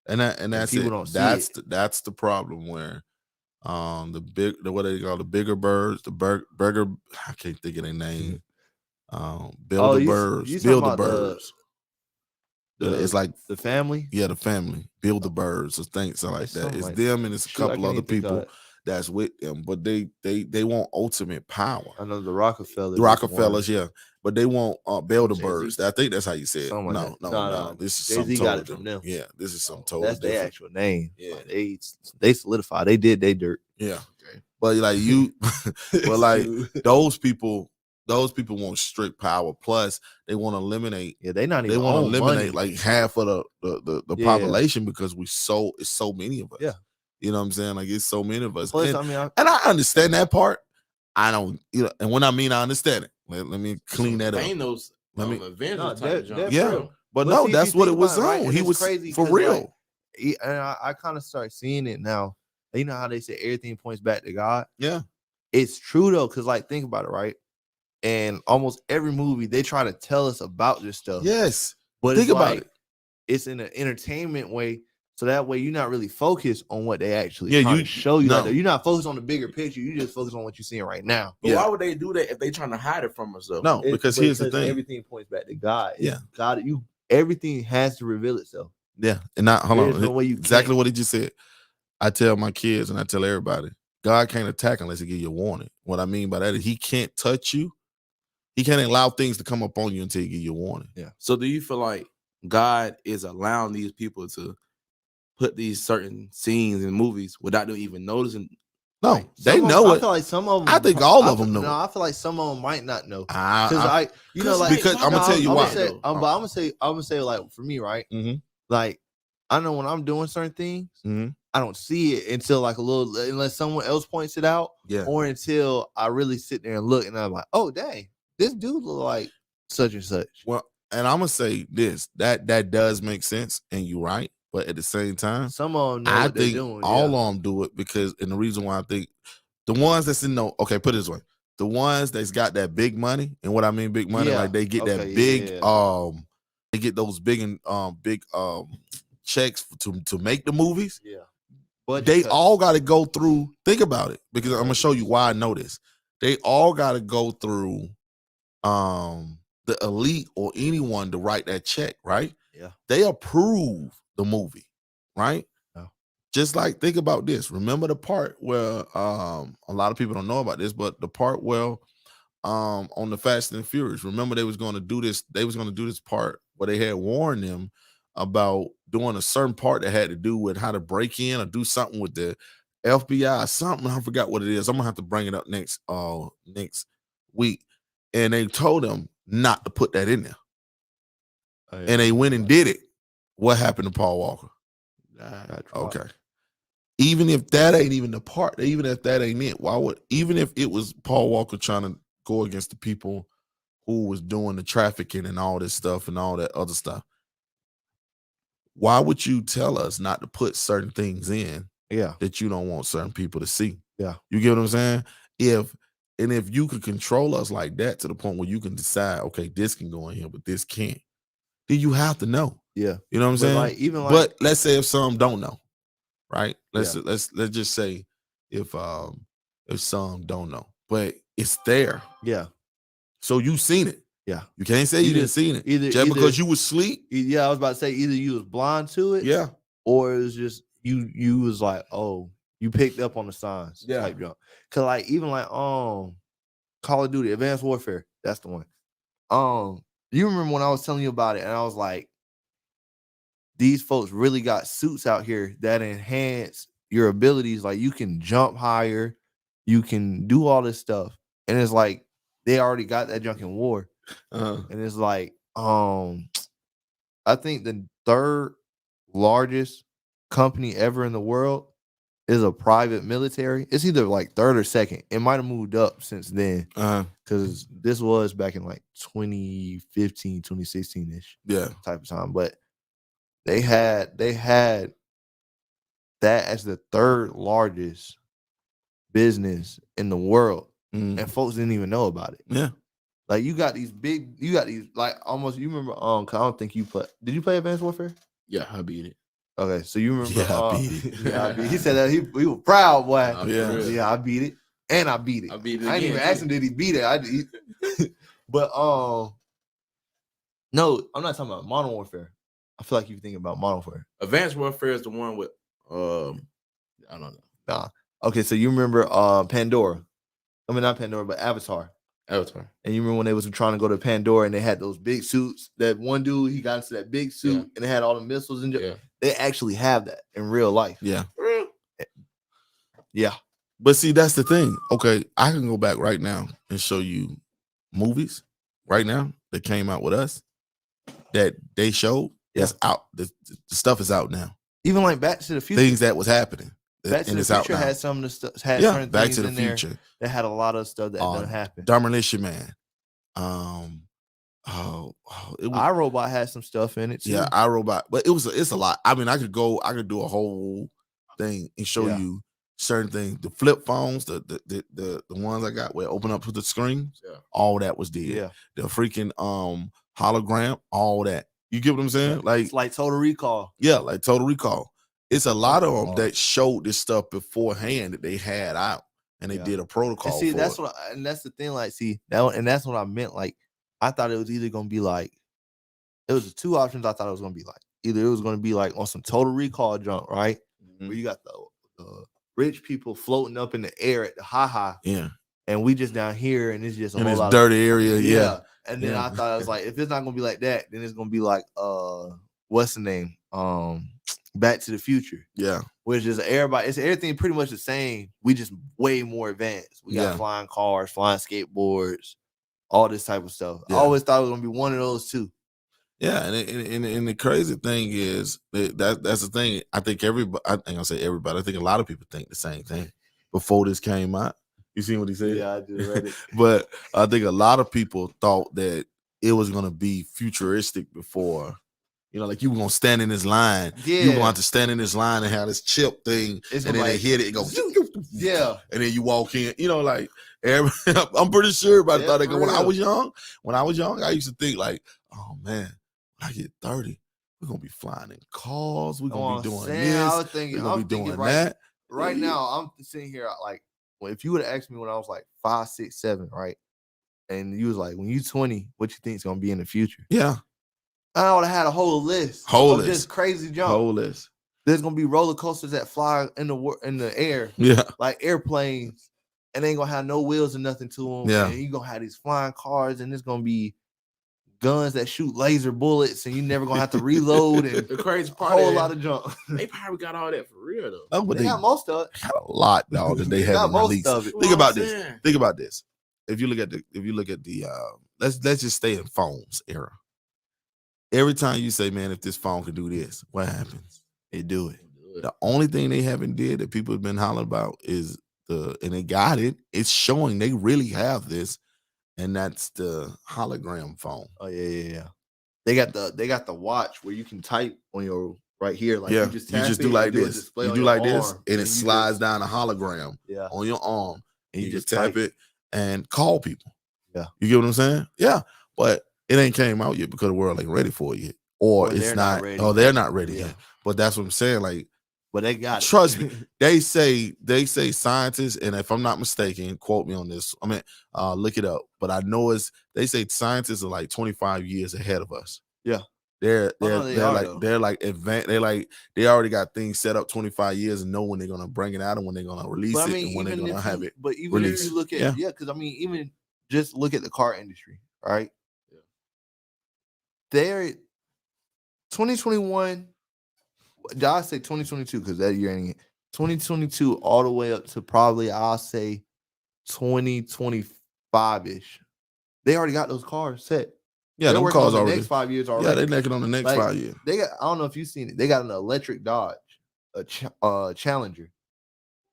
and that's people it. Don't see that's the problem where, what they call the bigger birds, the burger. I can't think of their name. Build the birds. It's like the family. Yeah, the family. Build the birds or things like that. It's them and it's a couple other people. That's with them, but they want ultimate power. I know the Rockefellers. The Rockefellers, yeah, but they want Bilderbergs. I think that's how you say it. No. This is something totally different. Yeah, this is something totally different. That's their actual name. Yeah, like they solidify. They did they dirt. Yeah, okay. But like you, but like those people want strict power. Plus, they want to eliminate. Yeah, they want to eliminate like half of the population because it's so many of us. Yeah. You know what I'm saying? Like it's so many of us. Plus, and I understand that part. I don't, and when I mean I understand it, let me clean that up. Those yeah, but no, that's what it was on. Right? He was crazy for real. Like, and I kind of start seeing it now. You know how they say everything points back to God? Yeah, it's true though, because like think about it, right? And almost every movie they try to tell us about this stuff. Yes, but think about it. it's in an entertainment way. So that way you're not really focused on what they actually Yeah, trying you- to show you. no. Like, you're not focused on the bigger picture. You just focus on what you're seeing right now. But Yeah. why would they do that if they trying to hide it from us though? No, because here's the thing. Everything points back to God. Yeah. God, everything has to reveal itself. Yeah, and not hold There's on. no way you exactly can't. what he just said. I tell my kids and I tell everybody, God can't attack unless he give you a warning. What I mean by that is he can't touch you. He can't allow things to come up on you until he give you a warning. Yeah. So do you feel like God is allowing these people to put these certain scenes in movies without them even noticing? No, Like, they Some of know them, it. I feel like some of them. I think all of them know. No, I feel like some of them might not know. I- Because like, because I'm gonna tell you I'm why. Gonna say, I'm gonna say, like for me, right? Mhm. Like, I know when I'm doing certain things, Mhm. I don't see it until like a little, unless someone else points it out, Yeah. or until I really sit there and look, and I'm like, oh dang, this dude look like such and such. Well, and I'm gonna say this, that does make sense, and you're right. But at the same time, Some of them know I what they're think doing. all of them do it because, and the reason why I think the ones that's in okay, put it this way, the ones that's got that big money, and what I mean big money, Yeah. like they get that Okay, big, yeah. they get those big checks to make the movies. Yeah. But They all got to go through. Think about it, because I'm gonna show you why I know this. They all got to go through the elite or anyone to write that check, right? Yeah. They approve the movie, right? Yeah. Just like, think about this. Remember the part where a lot of people don't know about this, but the part where on the Fast and Furious, remember they was going to do this. They was going to do this part where they had warned them about doing a certain part that had to do with how to break in or do something with the FBI or something. I forgot what it is. I'm gonna have to bring it up next week. And they told them not to put that in there. Oh, yeah. And they went and did it. What happened to Paul Walker? Got dropped. Okay. Even if that ain't even the part, even if that ain't it, why would, even if it was Paul Walker trying to go against the people who was doing the trafficking and all this stuff and all that other stuff, why would you tell us not to put certain things in Yeah. that you don't want certain people to see? Yeah. You get what I'm saying? If you could control us like that to the point where you can decide, okay, this can go in here, but this can't, then you have to know. Yeah. You know what I'm But saying? like, even like, But let's say if some don't know, right? Let's Yeah. let's just say if some don't know, but it's there. yeah. So you seen it. Yeah. You can't say you Either- didn't seen it. either- Just either- because you was asleep. Yeah, I was about to say either you was blind to it, Yeah. or it was just you was like, oh, you picked up on the signs. Yeah. Type jump. Cause like even like Call of Duty, Advanced Warfare, that's the one. You remember when I was telling you about it, and I was like, these folks really got suits out here that enhance your abilities. Like you can jump higher, you can do all this stuff, and it's like they already got that junk in war. And it's like, I think the third largest company ever in the world is a private military. It's either like third or second. It might have moved up since then, because this was back in like 2015, 2016-ish Yeah. type of time. But they had that as the third largest business in the world, and folks didn't even know about it. Yeah. Like you got these like almost, you remember 'cause I don't think you did you play Advanced Warfare? Yeah, I beat it. Okay, so you remember Yeah, I beat it. yeah, I beat it. He said that he was proud, boy. Yeah. Yeah, I beat it. And I beat it. I beat it I didn't even again, ask him did he beat it. But no, I'm not talking about Modern Warfare. I feel like you're thinking about Modern Warfare. Advanced Warfare is the one with I don't know. Nah. Okay, so you remember Pandora. I mean not Pandora, but Avatar. Avatar. And you remember when they was trying to go to Pandora and they had those big suits? That one dude, he got into that big suit and they had all the missiles and Yeah. they actually have that in real life. Yeah. Yeah. But see, that's the thing. Okay, I can go back right now and show you movies right now that came out with us that they showed. That's out. The stuff is out now. Even like Back to the Future. Things that was happening. Back to and the it's out Future now. had some of the stuff. Had Yeah, certain Back things to the in there Future. that had a lot of stuff that doesn't happen. Demolition Man. It was, iRobot had some stuff in it too. yeah, iRobot. But it's a lot. I mean, I could do a whole thing and show you certain things. The flip phones, the ones I got where open up to the screen, all that was there. Yeah. The freaking hologram, all that. You get what I'm saying? Like, It's like Total Recall. yeah, like Total Recall. It's a lot of them that showed this stuff beforehand that they had out, and they did a protocol. And see, for that's it. and that's the thing. Like, see, that's what I meant. Like, I thought it was either gonna be like, it was 2 options. I thought it was gonna be like, either it was gonna be like on some Total Recall junk, right? Mm-hmm. Where you got the rich people floating up in the air at the high, yeah, and we just down here, and it's just a in whole this lot dirty area, yeah. And then I thought it was like, if it's not gonna be like that, then it's gonna be like what's the name? Back to the Future. Yeah. Which is it's everything pretty much the same. We just way more advanced. We got flying cars, flying skateboards, all this type of stuff. I always thought it was gonna be one of those two. Yeah, and the crazy thing is that's the thing. I think everybody. I ain't gonna say everybody. I think a lot of people think the same thing before this came out. You seen what he said? Yeah, I just read it. But I think a lot of people thought that it was gonna be futuristic before. You know, like you were gonna stand in this line. Yeah. You were going to stand in this line and have this chip thing, and then they hit it and go, yeah. And then you walk in. You know, like I'm pretty sure everybody thought that. When I was young, I used to think like, oh man, when I get 30, we're gonna be flying in cars. We're gonna be doing this. I was thinking, we're gonna be doing right, that. Right now, I'm sitting here like, well, if you would have asked me when I was like 5, 6, 7, right, and you was like, when you 20, what you think is gonna be in the future? Yeah. I would have had a whole list. Just crazy jump. Whole list. There's gonna be roller coasters that fly in the air. Yeah. Like airplanes, and they ain't gonna have no wheels or nothing to them. Yeah. And you gonna have these flying cars, and it's gonna be guns that shoot laser bullets, and you never gonna have to reload. And the crazy part, a whole lot of junk. They probably got all that for real though. Oh, but they got most of it. Got a lot, dog, that they haven't released. Think about this. Think about this. If you look at the let's just stay in phones era. Every time you say, man, if this phone could do this, what happens? It do it. The only thing they haven't did that people have been hollering about is and they got it. It's showing they really have this, and that's the hologram phone. Oh yeah. They got the watch where you can type on your right here. Like you just do like this. You do like this, and it slides down a hologram on your arm, and you just tap it and call people. Yeah. You get what I'm saying? Yeah. But it ain't came out yet because the world ain't ready for it yet. Or it's not ready. Oh, they're not ready yet. But that's what I'm saying. Like, but they got trust me. They say scientists, and if I'm not mistaken, quote me on this. I mean, look it up. But I know they say scientists are like 25 years ahead of us. Yeah. They're like advanced. They already got things set up 25 years and know when they're gonna bring it out and when they're gonna release it and when they're gonna have it. But even if you look at because I mean, even just look at the car industry, right? They're 2021. I say 2022 because that year ain't 2022 all the way up to probably I'll say 2025-ish. They already got those cars set. Yeah, those cars already. Next 5 years already. Yeah, they're necking on the next 5 years. They got. I don't know if you've seen it. They got an electric Dodge, a Challenger.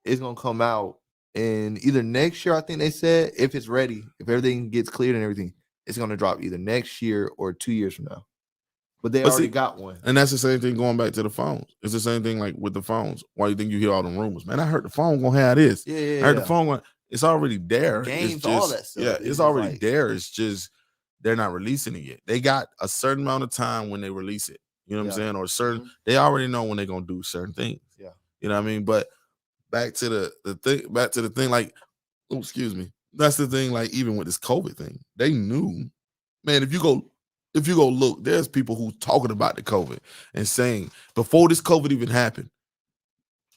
It's gonna come out in either next year. I think they said if it's ready, if everything gets cleared and everything. It's gonna drop either next year or 2 years from now. But they already got one. And that's the same thing going back to the phones. It's the same thing like with the phones. Why do you think you hear all them rumors? Man, I heard the phone gonna have this. Yeah. I heard the phone going, it's already there. Games, it's just, all that stuff. Yeah, it's already there. It's just they're not releasing it yet. They got a certain amount of time when they release it. You know what I'm saying? Or they already know when they're gonna do certain things. Yeah. You know what I mean? But back to the thing, like, oh, excuse me. That's the thing, like, even with this COVID thing, they knew. Man, if you go look, there's people who talking about the COVID and saying before this COVID even happened,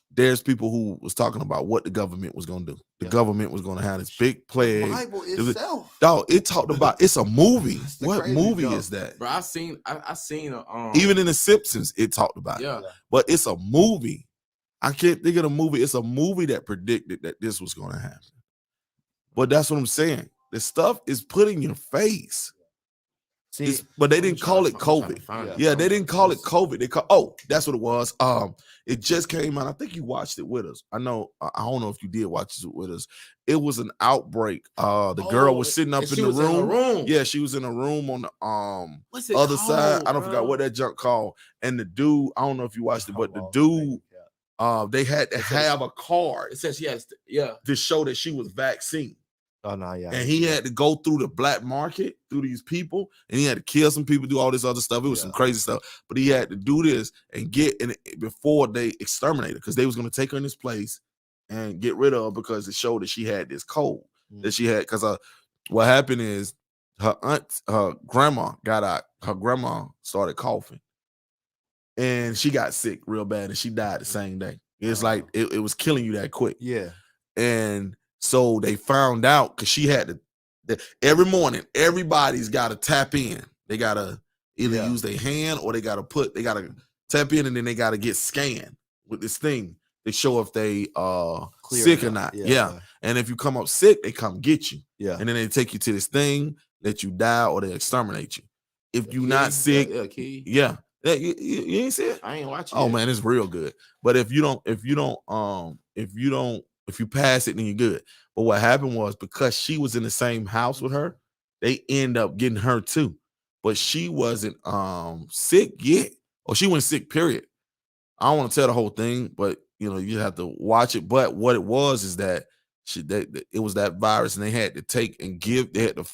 there's people who was talking about what the government was going to do. The government was going to have this big plague. The Bible itself. Dog, it talked about it's a movie. What movie is that? Bro, I seen even in The Simpsons, it talked about it. Yeah. But it's a movie. I can't think of the movie. It's a movie that predicted that this was going to happen. But that's what I'm saying. The stuff is put in your face. See, but they didn't call it COVID. Yeah, they didn't call it COVID. That's what it was. It just came out. I think you watched it with us. I know. I don't know if you did watch it with us. It was an outbreak. The girl was sitting up in the room. Yeah, she was in a room on the other side. I don't forget what that junk called. And the dude, I don't know if you watched it, but the dude, they had to have a card. It says she has to show that she was vaccinated. Oh no, yeah. And he had to go through the black market, through these people, and he had to kill some people, do all this other stuff. It was some crazy stuff. But he had to do this and get in it before they exterminated, because they was going to take her in this place and get rid of her because it showed that she had this cold that she had. Because what happened is her grandma got out. Her grandma started coughing, and she got sick real bad, and she died the same day. It's like it was killing you that quick. Yeah. And so they found out, because she had to, every morning, everybody's got to tap in. They got to either use their hand, or they got to tap in, and then they got to get scanned with this thing to show if they sick or not. Yeah. And if you come up sick, they come get you. Yeah. And then they take you to this thing, let you die, or they exterminate you. If you not sick, you ain't see it? I ain't watching. Oh man, it's real good. But if you pass it, then you're good. But what happened was, because she was in the same house with her, they end up getting her too. But she wasn't sick yet, or she wasn't sick, period. I don't want to tell the whole thing, but you have to watch it. But what it was is that it was that virus, and they had to take and give. They had to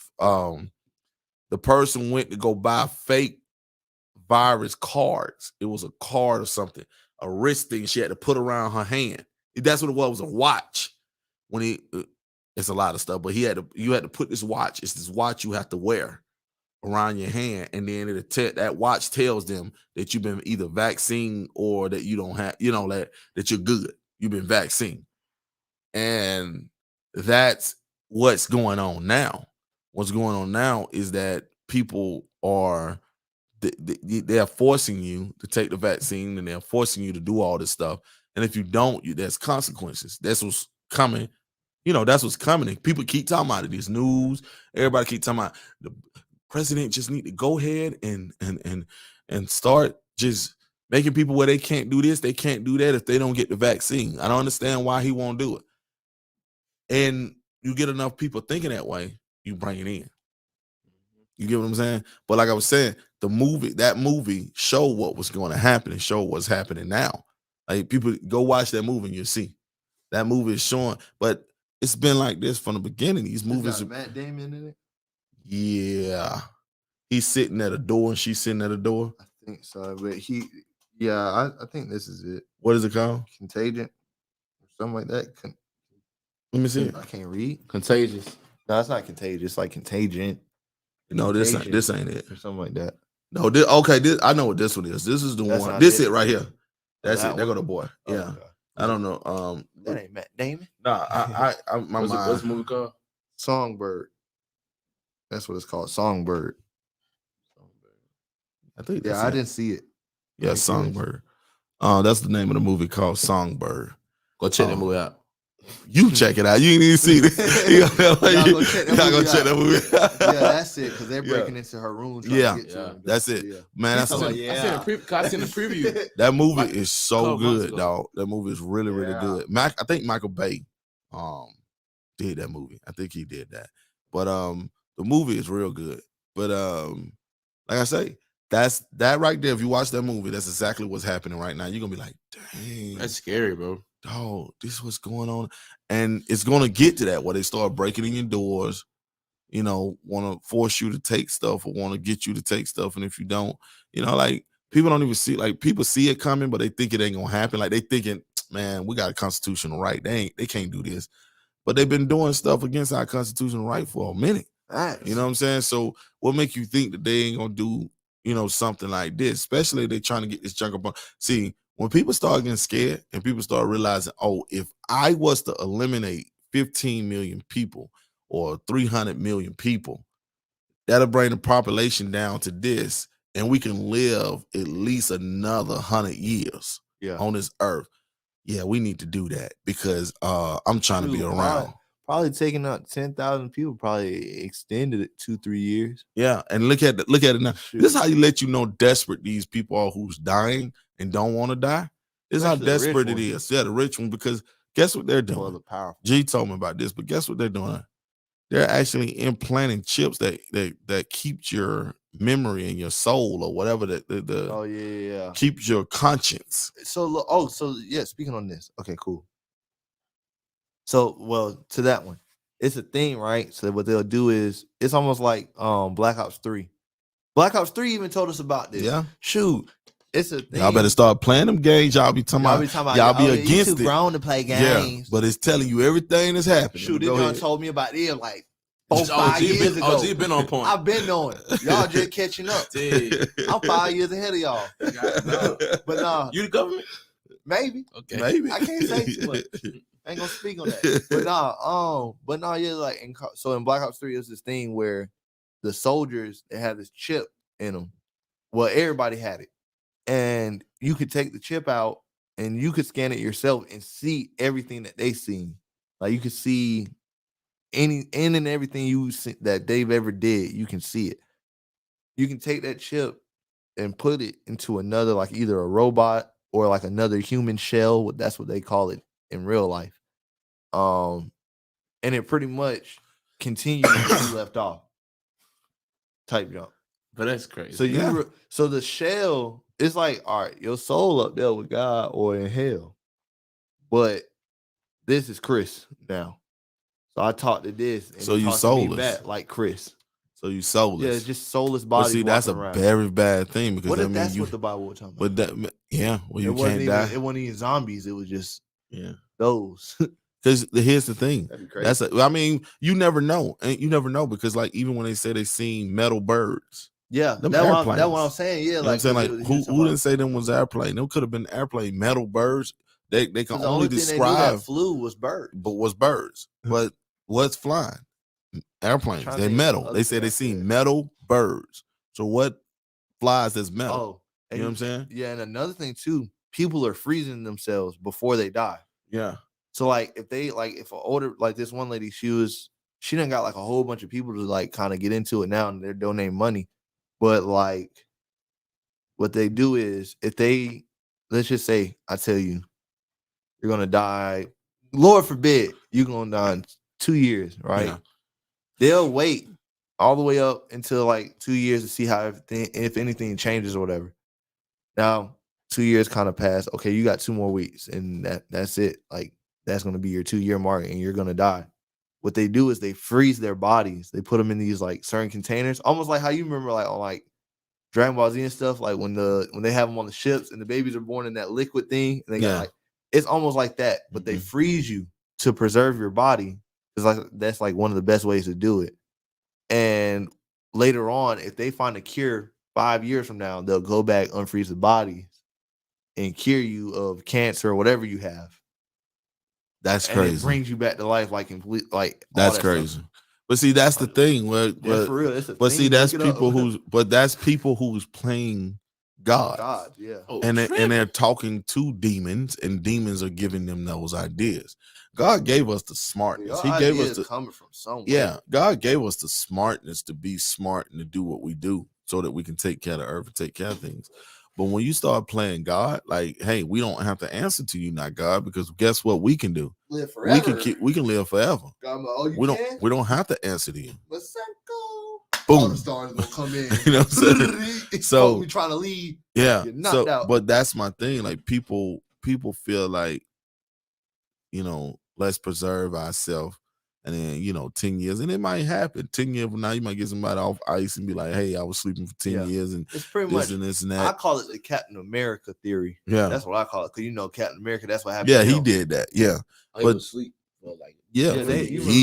the person went to go buy fake virus cards. It was a card or something, a wrist thing she had to put around her hand. That's what it was a watch. It's a lot of stuff, but you had to put this watch. It's this watch you have to wear around your hand, and then that watch tells them that you've been either vaccinated or that you don't have, that you're good. You've been vaccinated. And that's what's going on now. What's going on now is that people are they're forcing you to take the vaccine, and they're forcing you to do all this stuff. And if you don't, there's consequences. That's what's coming. That's what's coming. And people keep talking about it. This news, everybody keep talking about the president just need to go ahead and start just making people where they can't do this, they can't do that if they don't get the vaccine. I don't understand why he won't do it. And you get enough people thinking that way, you bring it in. You get what I'm saying? But like I was saying, that movie showed what was going to happen and showed what's happening now. Like, people go watch that movie and you'll see. That movie is showing, but it's been like this from the beginning. These movies. Matt Damon in it? Yeah. He's sitting at a door and she's sitting at a door. I think so. But I think this is it. What is it called? Contagion. Or something like that. Let me see it. I can't read. Contagious. No, it's not contagious. It's like Contagion. No, this ain't it. Or something like that. No, I know what this one is. This is the one. This it right here. That's it. There go the boy. Oh, yeah. okay. I don't know. That ain't Matt Damon. Nah, my What's mind. the movie called? Songbird. That's what it's called. Songbird. I think. Yeah, I didn't see it. Yeah, Songbird. That's the name of the movie, called Songbird. Go check that movie out. You check it out. You ain't even seen it. Y'all go check that movie out. Yeah, that's it. Because they're breaking into her room. Yeah, to get to her. that's it. Yeah. Man, that's I seen the preview. that movie is so good, ago. dog. That movie is really, really good. I think Michael Bay did that movie. I think he did that. But the movie is real good. But like I say, that's that right there. If you watch that movie, that's exactly what's happening right now. You're gonna be like, dang, That's scary, bro. dog, this is what's going on. And it's gonna get to that where they start breaking in your doors, want to force you to take stuff or want to get you to take stuff. And if you don't, like, people don't even see, like, people see it coming, but they think it ain't gonna happen. Like, they thinking, man, we got a constitutional right. They can't do this. But they've been doing stuff against our constitutional right for a minute. Nice. You know what I'm saying? So what make you think that they ain't gonna do, something like this? Especially if they trying to get this junk up on. See, when people start getting scared and people start realizing, oh, if I was to eliminate 15 million people or 300 million people, that'll bring the population down to this, and we can live at least another 100 years on this earth. Yeah, we need to do that because I'm trying to be around. Probably taking out 10,000 people, probably extended it 2-3 years. Yeah, and look at it now. Shoot. This is how you let you know desperate these people are who's dying and don't want to die. This is how desperate it is. Yeah, the rich one, because guess what they're doing? Well, the powerful. G told me about this, but guess what they're doing? They're actually implanting chips that keeps your memory and your soul or whatever keeps your conscience. So speaking on this, okay, cool. So, well, to that one, it's a thing, right? So what they'll do is it's almost like Black Ops 3. Black Ops 3 even told us about this. Yeah. Shoot, it's a thing. Y'all better start playing them games. Y'all be talking about y'all be against you too it. grown to play games. Yeah, but it's telling you everything that's happening. Shoot, they done told me about it like 4-5 OG years ago. OG been on point. I've been knowing. Y'all just catching up. I'm 5 years ahead of y'all. But nah, you the government? Maybe. Okay. Maybe. I can't say too much. I ain't gonna speak on that. But yeah, like so in Black Ops 3, it was this thing where the soldiers, they had this chip in them. Well, everybody had it. And you could take the chip out and you could scan it yourself and see everything that they seen. Like you could see any and everything you see that they've ever did, you can see it. You can take that chip and put it into another, like either a robot or like another human shell. That's what they call it in real life. And it pretty much continues where you left off. Type jump. But that's crazy. So so the shell is like, all right, your soul up there with God or in hell. But this is Chris now. So I talked to this. And so you talked to me soulless. back like Chris. So you soulless. Yeah, it's just soulless body. But see, that's a around. very bad thing because What I if mean, that's what the Bible was talking about? But well, you can't die. It wasn't even zombies. It was just those. Because here's the thing. That'd be crazy. I mean, you never know, and you never know because like even when they say they seen metal birds. Yeah, that's what I'm saying. Yeah, you know what I'm saying, like who didn't say them was airplane? Them could have been airplane. Metal birds. They can only describe that flew was birds. But was birds. But what's flying? Airplanes. They're metal. They said they seen metal birds. So what flies as metal? Oh, you know what I'm saying? Yeah, and another thing too, people are freezing themselves before they die. Yeah. So like if an older, like this one lady, she done got like a whole bunch of people to like kind of get into it now and they're donating money. But like what they do is if they, let's just say, I tell you, you're gonna die, Lord forbid, you're gonna die in 2 years, right? Yeah. They'll wait all the way up until like 2 years to see how if anything changes or whatever. Now, 2 years kind of passed. Okay, you got 2 more weeks, and that's it. Like that's gonna be your 2-year mark, and you're gonna die. What they do is they freeze their bodies. They put them in these like certain containers, almost like how you remember like on like Dragon Ball Z and stuff, like when they have them on the ships and the babies are born in that liquid thing, and they got like it's almost like that, but they freeze you to preserve your body. It's like that's like one of the best ways to do it. And later on, if they find a cure 5 years from now, they'll go back, unfreeze the bodies, and cure you of cancer or whatever you have. That's crazy. It brings you back to life, like complete, like that's crazy. Stuff. But see, that's the thing. For real, but see, that's people who's playing God. God, yeah. And they're talking to demons, and demons are giving them those ideas. God gave us the smartness. He gave us coming from somewhere. Yeah, God gave us the smartness to be smart and to do what we do, so that we can take care of the earth and take care of things. But when you start playing God, like, hey, we don't have to answer to you, not God, because guess what we can do? Live forever. We can live forever. We don't have to answer to you. Let's go. Boom. All the stars gonna come in. You know what I'm saying? So we trying to leave. Yeah. Out. But that's my thing. Like people feel like, let's preserve ourselves. And then, 10 years, and it might happen. 10 years from now, you might get somebody off ice and be like, hey, I was sleeping for 10 years and it's pretty much and this and that. I call it the Captain America theory. Yeah. That's what I call it. Because Captain America, that's what happened. Yeah, he did that. Yeah. But was sleep for like he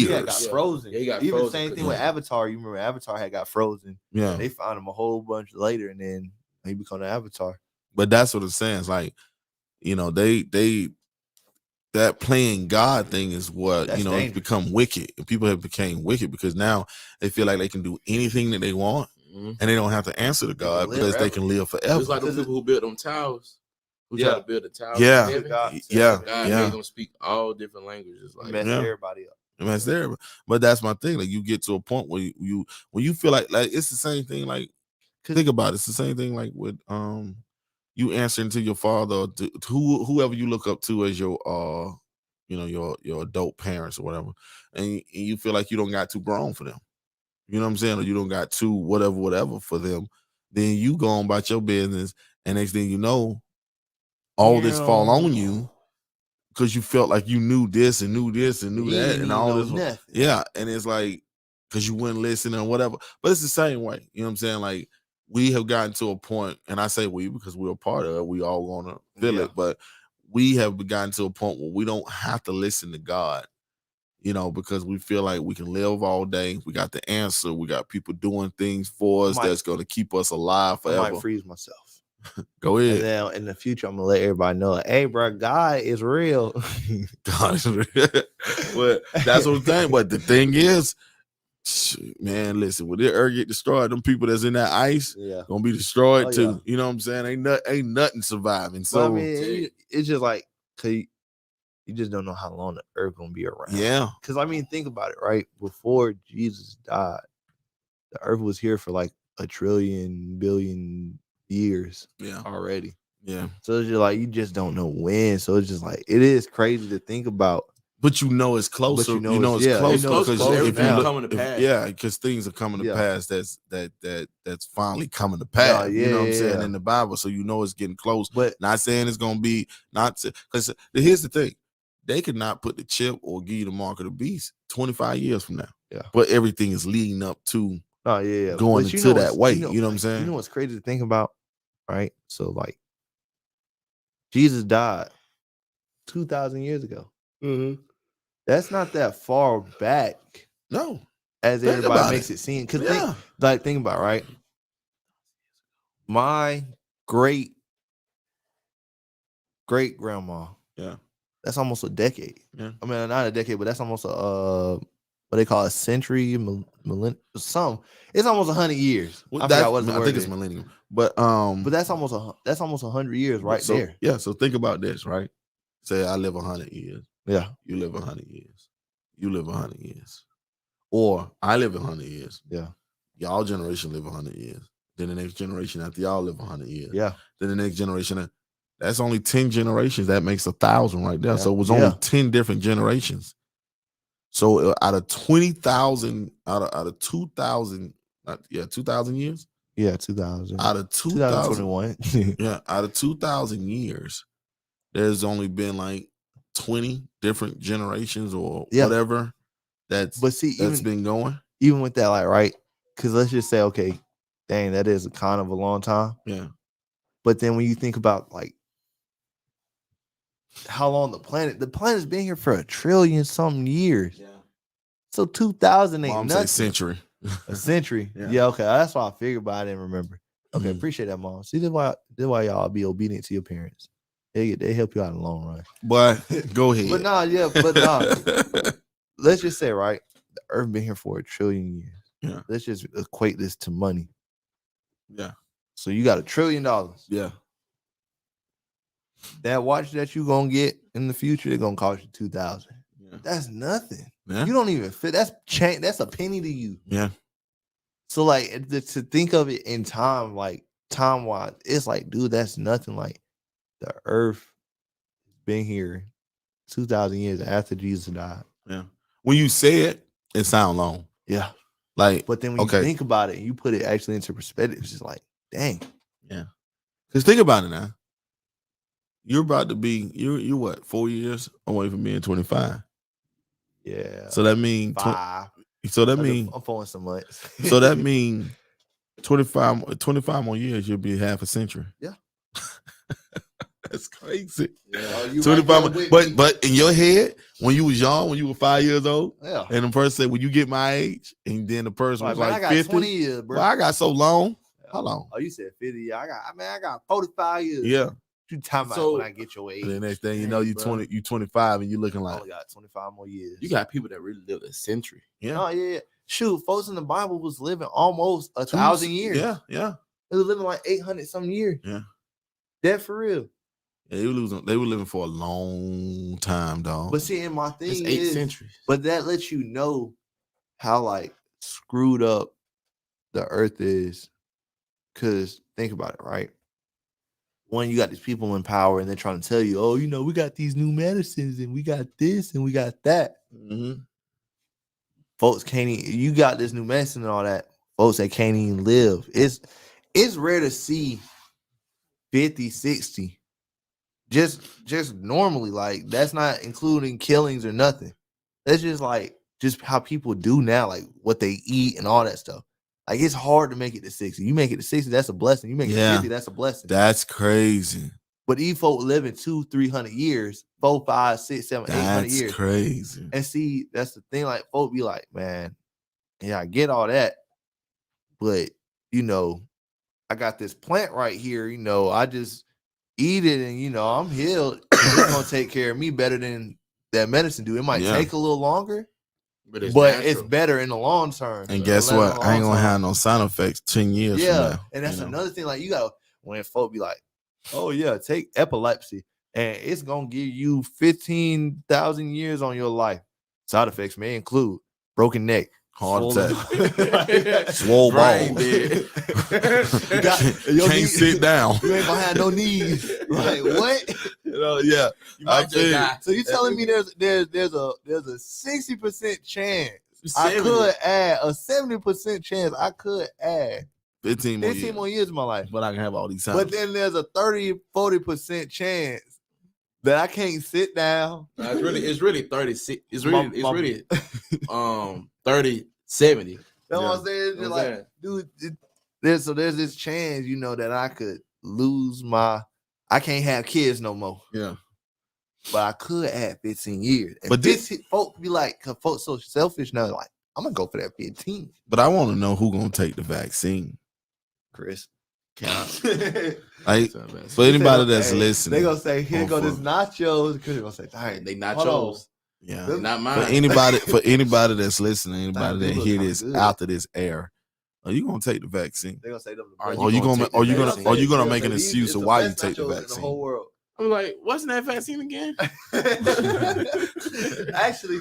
got frozen. Yeah, he got even frozen. Same thing with Avatar. You remember Avatar had got frozen. Yeah. They found him a whole bunch later, and then he became an Avatar. But that's what it's saying. It's like, they that playing God thing is what that's it's become wicked. And people have become wicked because now they feel like they can do anything that they want, and they don't have to answer to God because they can live forever. It's like the people who built them towers. Who try to build the towers. God made them speak all different languages. Like mess everybody up. That's there. But that's my thing. Like you get to a point where when you feel like it's the same thing. Like think about it. It's the same thing like with you answering to your father or to whoever you look up to as your your adult parents or whatever, and you feel like you don't got too grown for them. You know what I'm saying? Or you don't got too whatever for them. Then you go on about your business, and next thing you know, all this fall on you because you felt like you knew this and knew this and knew You that ain't and even all know this. nothing. Yeah, and it's like because you wouldn't listen or whatever. But it's the same way. You know what I'm saying? Like we have gotten to a point, and I say we because we're a part of it. We all gonna feel it, but we have gotten to a point where we don't have to listen to God. You know, because we feel like we can live all day. We got the answer. We got people doing things for us that's going to keep us alive forever. I might freeze myself. Go ahead. And then in the future, I'm gonna let everybody know, hey, bro, God is real. God is real. Well, that's what I'm saying. But the thing is, man, listen, when the earth get destroyed, them people that's in that ice gonna be destroyed too. You know what I'm saying? Ain't nothing surviving. So but I mean, it's just like, cause you just don't know how long the earth gonna be around. Yeah. Because I mean, think about it, right? Before Jesus died, the earth was here for like 1 trillion billion years already. Yeah. So it's just like you just don't know when. So it's just like it is crazy to think about. But you know it's closer. But you know it's closer because everything's coming to pass. Because things are coming to pass. That's finally coming to pass. You know what I'm saying in the Bible. So you know it's getting close. But not saying it's gonna be because here's the thing. They could not put the chip or give you the mark of the beast 25 years from now. Yeah. But everything is leading up to going but into that way. You know what I'm saying? You know what's crazy to think about, right? So like Jesus died 2,000 years ago. Mm-hmm. That's not that far back. No. As everybody makes it seem. Because think about it, right? My great grandma. Yeah. That's almost a decade. Yeah. I mean, not a decade, but that's almost a what they call a century, millennium. It's almost 100 years. I forgot what the word I think it's millennium. But that's almost 100 years right there. Yeah. So think about this, right? Say I live 100 years. Yeah. You live 100 years. You live 100 years. Or I live 100 years. Yeah. Y'all generation live 100 years. Then the next generation after y'all live 100 years. Yeah. Then the next generation. That's only 10 generations. That makes 1,000 right there. Yeah. So it was only 10 different generations. So out of 20,000, out of 2,000, 2,000 years. Yeah, 2,000. Out of 2021. Yeah, out of 2,000 years, there's only been like 20 different generations or whatever that's been going. Even with that, like, right? Because let's just say, okay, dang, that is kind of a long time. Yeah. But then when you think about like how long the planet's been here for 1 trillion something years. Yeah. So 2,000 ain't nothing. Say century. A century. Yeah. Okay. That's why I figured, but I didn't remember. Okay, appreciate that, Mom. See, this why y'all be obedient to your parents. They help you out in the long run. But go ahead. Let's just say, right, the earth been here for 1 trillion years. Yeah. Let's just equate this to money. Yeah. So you got $1 trillion. Yeah. That watch that you gonna get in the future, they're gonna cost you 2,000. Yeah. That's nothing. Yeah. You don't even fit. That's a penny to you. Yeah. So like to think of it in time, like time-wise, it's like, dude, that's nothing. Like the earth has been here 2,000 years after Jesus died. Yeah. When you say it, it sounds long. Yeah. Like, but then when you think about it, you put it actually into perspective, it's just like, dang. Yeah. Because think about it now. You're about to be, you're what, 4 years away from being 25. Yeah. So that means 5. So that means I'm pulling some months. So that means 25 more years, you'll be half a century. Yeah. That's crazy. Yeah. 25 but in your head, when you was young, when you were 5 years old, and the person said, "When you get my age," and then the person was like I got 50. 20 years, bro. Well, I got so long. How long? Oh, you said 50. Yeah, I got 45 years. Yeah. You talking about when I get your age? And the next thing you know, you 25 and you looking like, I only got 25 more years. You got people that really live a century. Yeah. Oh yeah. Shoot, folks in the Bible was living almost 1,000 years. Yeah, yeah. They were living like 800 some years. Yeah. That for real. Yeah, they were living for a long time, dog. But see, and my thing it's is 8 centuries. But that lets you know how like screwed up the earth is. Cause think about it, right? When you got these people in power and they're trying to tell you, oh, you know, we got these new medicines and we got this and we got that. Mm-hmm. Folks can't even, you got this new medicine and all that. Folks that can't even live. It's rare to see 50, 60 just normally, like that's not including killings or nothing. That's just like just how people do now, like what they eat and all that stuff. Like it's hard to make it to 60. You make it to 60, that's a blessing. You make it to 50, that's a blessing. That's crazy. But these folk living 200-300 years, 4, 5, 6, 7, 800 years. That's crazy. And see, that's the thing. Like folk be like, man, yeah, I get all that, but you know, I got this plant right here. You know, I just eat it, and you know, I'm healed. It's gonna take care of me better than that medicine do. It might take a little longer, but it's better in the long term. And guess what? I ain't gonna have no side effects 10 years from now. And that's another thing. Like you gotta, when folk be like, oh yeah, take epilepsy, and it's gonna give you 15,000 years on your life. Side effects may include broken neck, heart attack, swole balls. Can't sit down. You ain't gonna have no knees. Like what? You know, yeah. So you telling me there's a 60% chance I could add a 70% chance I could add 15 more years of my life, but I can have all these times. But then there's a 30-40% chance that I can't sit down. It's really 36. It's really 30, 70. That's what I'm saying. It's like, dude, there's this chance, you know, that I could lose I can't have kids no more. Yeah. But I could add 15 years. And but this folk be like, cause folks so selfish now, like, I'm gonna go for that 15. But I want to know who gonna take the vaccine. Chris. Like, for anybody that's listening, they gonna say, here go this nachos. Chris gonna say, dang, they nachos. Yeah, they're not mine. For anybody that's listening, anybody that hear this after this air, are you gonna take the vaccine? They gonna say, are you gonna make an excuse of why you take the vaccine? The whole world. I'm like, what's that vaccine again? Actually,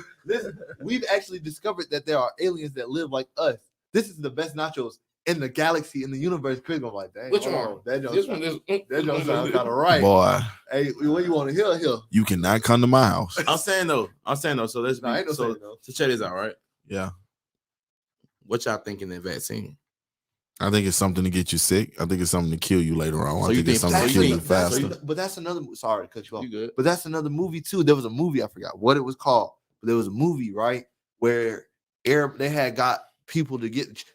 we've actually discovered that there are aliens that live like us. This is the best nachos in the galaxy, in the universe. Chris gonna like, dang, which one? That don't sound kind of right, boy. Hey, what you want to hear? You cannot come to my house. I'm saying though. So let's so check this out, right? Yeah. What y'all think in that vaccine? I think it's something to get you sick. I think it's something to kill you later on. So I think it's something to kill you faster. But that's another. Sorry to cut you off. You good? But that's another movie too. There was a movie, I forgot what it was called. But there was a movie, right, where they had got people to get.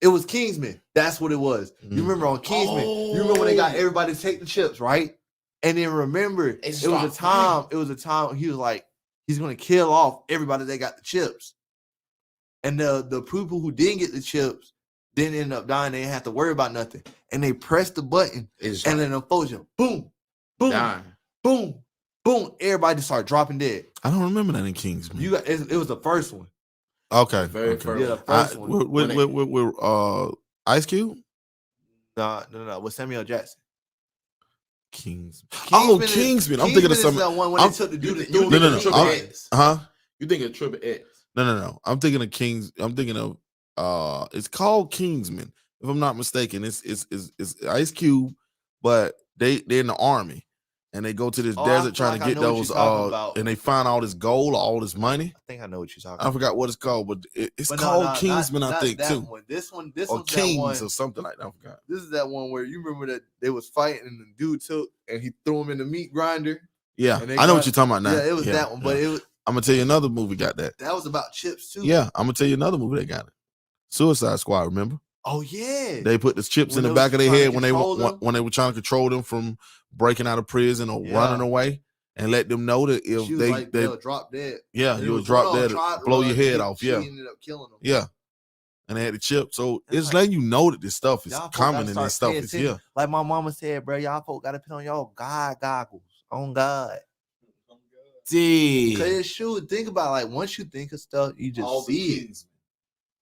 It was Kingsman. That's what it was. You remember on Kingsman? You remember when they got everybody to take the chips, right? And then remember, it was a time. It was a time he was like, he's gonna kill off everybody that got the chips, and the people who didn't get the chips didn't end up dying. They didn't have to worry about nothing, and they pressed the button, and then the explosion, boom, boom, dying. Boom, boom. Everybody just started dropping dead. I don't remember that in Kingsman. It was the first one. Okay. Very first. Yeah, the first one. With Ice Cube? No. With Samuel Jackson. Kingsman. Kingsman. I'm thinking of something. One when they took the dude. You think of Triple X? No. I'm thinking of Kings. I'm thinking of it's called Kingsman, if I'm not mistaken. It's Ice Cube, but they're in the army. And they go to this desert trying to get those, and they find all this gold, all this money. I think I know what you're talking about. I forgot what it's called, but it's called Kingsman, I think, too. One. This or Kings or something like that. I forgot. This is that one where you remember that they was fighting and the dude took and he threw him in the meat grinder. Yeah, I know what you're talking about now. Yeah, it was that one, but it was. I'm gonna tell you another movie got that. That was about chips too. Yeah, I'm gonna tell you another movie that got it. Suicide Squad. Remember? Oh yeah. They put the chips in the back of their head when they were trying to control them from breaking out of prison or running away, and let them know that if they'll drop dead. Yeah, you'll drop dead, blow your head off. Yeah, ended up killing them. Yeah, and they had the chip, so it's letting you know that this stuff is common and this stuff is here. Like my mama said, bro, y'all folk gotta put on y'all God goggles. On God. See, because it's true. Think about like once you think of stuff, you just see it.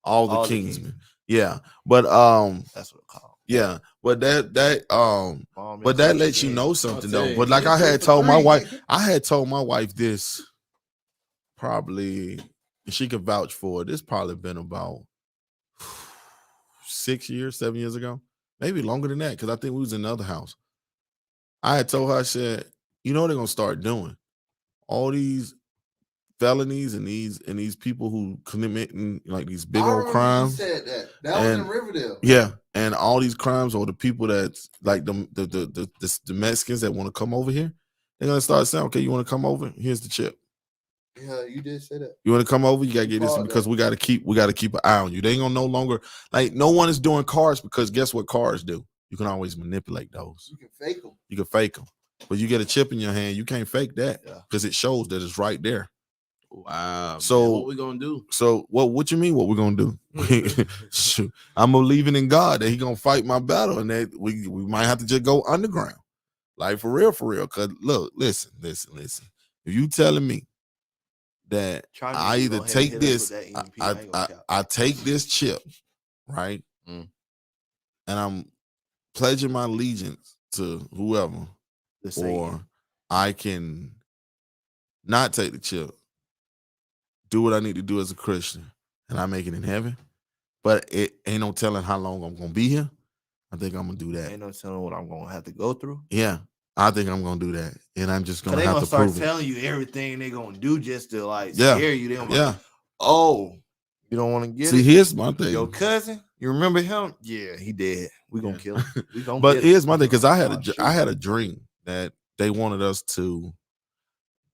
All the Kingsmen. Yeah, but that's what it's called. Yeah, but that lets you know something though. But like I had told my wife this probably, and she could vouch for it. This probably been about 7 years ago, maybe longer than that, because I think we was in another house. I had told her, I said, you know what they're gonna start doing? All these felonies and these people who committing like these big old crimes. You said that was in Riverdale. Yeah, and all these crimes, or the people that's like the Mexicans that want to come over here, they're gonna start saying, okay, you want to come over? Here's the chip. Yeah, you did say that. You want to come over? You gotta get this because we gotta keep an eye on you. They ain't gonna no longer like no one is doing cars because guess what cars do? You can always manipulate those. You can fake them. You can fake them, but you get a chip in your hand, you can't fake that because it shows that it's right there. Wow. So man, what we gonna do? So what you mean? What we're gonna do? Shoot, I'm believing in God that He gonna fight my battle, and that we might have to just go underground, like for real. Cause look, listen. If you telling me that I either take this, I take this chip, right, and I'm pledging my allegiance to whoever, or I can not take the chip, do what I need to do as a Christian, and I make it in heaven. But it ain't no telling how long I'm gonna be here. I think I'm gonna do that. Ain't no telling what I'm gonna have to go through. Yeah, I think I'm gonna do that, and I'm just gonna have to start prove telling you everything they're gonna do just to like scare you. They're yeah. Like, oh, you don't want to get it. See, here's my thing. Your cousin, you remember him? Yeah, he dead. We gonna kill him. We gonna. But here's my thing, because I had a dream that they wanted us to,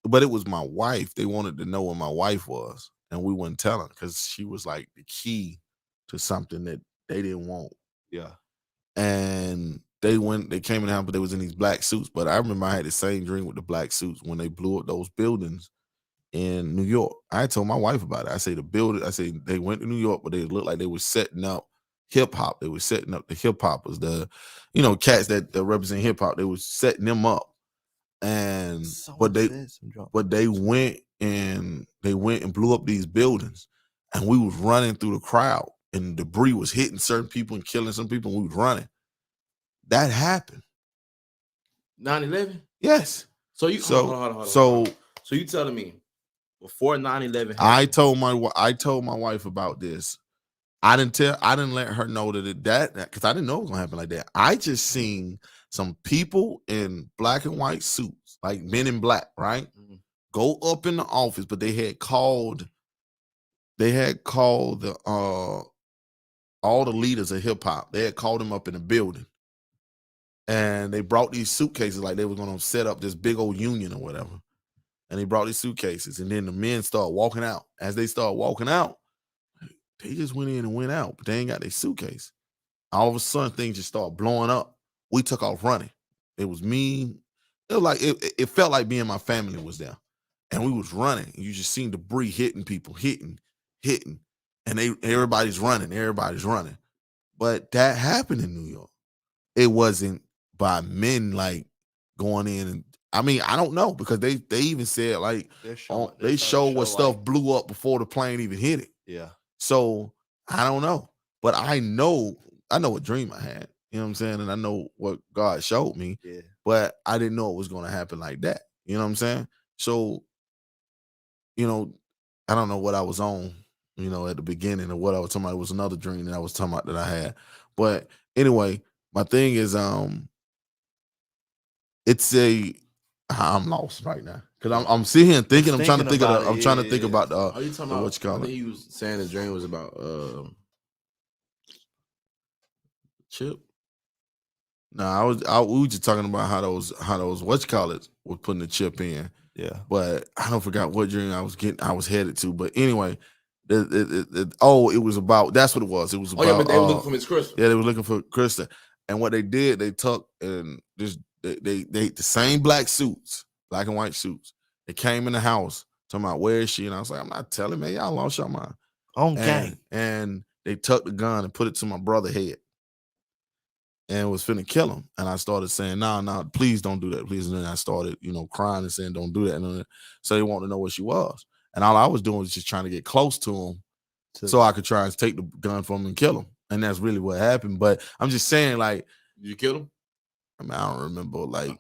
but it was my wife. They wanted to know where my wife was, and we wouldn't tell her because she was like the key to something that they didn't want. Yeah. And they came in the house, but they was in these black suits. But I remember I had the same dream with the black suits when they blew up those buildings in New York. I told my wife about it. I say they went to New York, but they looked like they were setting up hip hop. They were setting up the hip hoppers, the cats that represent hip hop. They were setting them up. And but they went and blew up these buildings, and we was running through the crowd, and debris was hitting certain people and killing some people. And we was running. That happened. 9/11. Yes. So you hold on. So you telling me before 9/11? I told my wife about this. I didn't let her know that because I didn't know it was gonna happen like that. I just seen some people in black and white suits, like men in black, right? Mm-hmm. Go up in the office, but they had called the all the leaders of hip hop. They had called them up in the building, and they brought these suitcases like they were going to set up this big old union or whatever. And they brought these suitcases, and then the men started walking out. As they started walking out, they just went in and went out, but they ain't got their suitcase. All of a sudden, things just started blowing up. We took off running. It was me. It was like it felt like me and my family was there, and we was running. You just seen debris hitting people, hitting, and everybody's running. But that happened in New York. It wasn't by men like going in and. I mean, I don't know because they even said like they showed what stuff blew up before the plane even hit it. Yeah. So I don't know, but I know what dream I had. You know what I'm saying? And I know what God showed me. Yeah. But I didn't know it was going to happen like that. You know what I'm saying? So, I don't know what I was on, at the beginning of what I was talking about. It was another dream that I was talking about that I had. But anyway, my thing is, I'm lost right now because I'm sitting here thinking. I'm trying to think about Are you talking about what you call it? I think you was saying the dream was about chip. No, we were just talking about how those what you call it were putting the chip in. Yeah, but I don't forgot what dream I was headed to. But anyway, it was about that's what it was. It was about. Oh yeah, but they were looking for Miss Krista. Yeah, they were looking for Krista, and what they did, they took and just. They the same black and white suits. They came in the house talking about where is she, and I was like, I'm not telling, man, y'all lost your mind. Okay. And they took the gun and put it to my brother's head, and was finna kill him. And I started saying, no, please don't do that, please. And then I started, crying and saying, don't do that. And so they wanted to know where she was, and all I was doing was just trying to get close to him, so I could try and take the gun from him and kill him. And that's really what happened. But I'm just saying, like, did you kill him? I mean, I don't remember. Like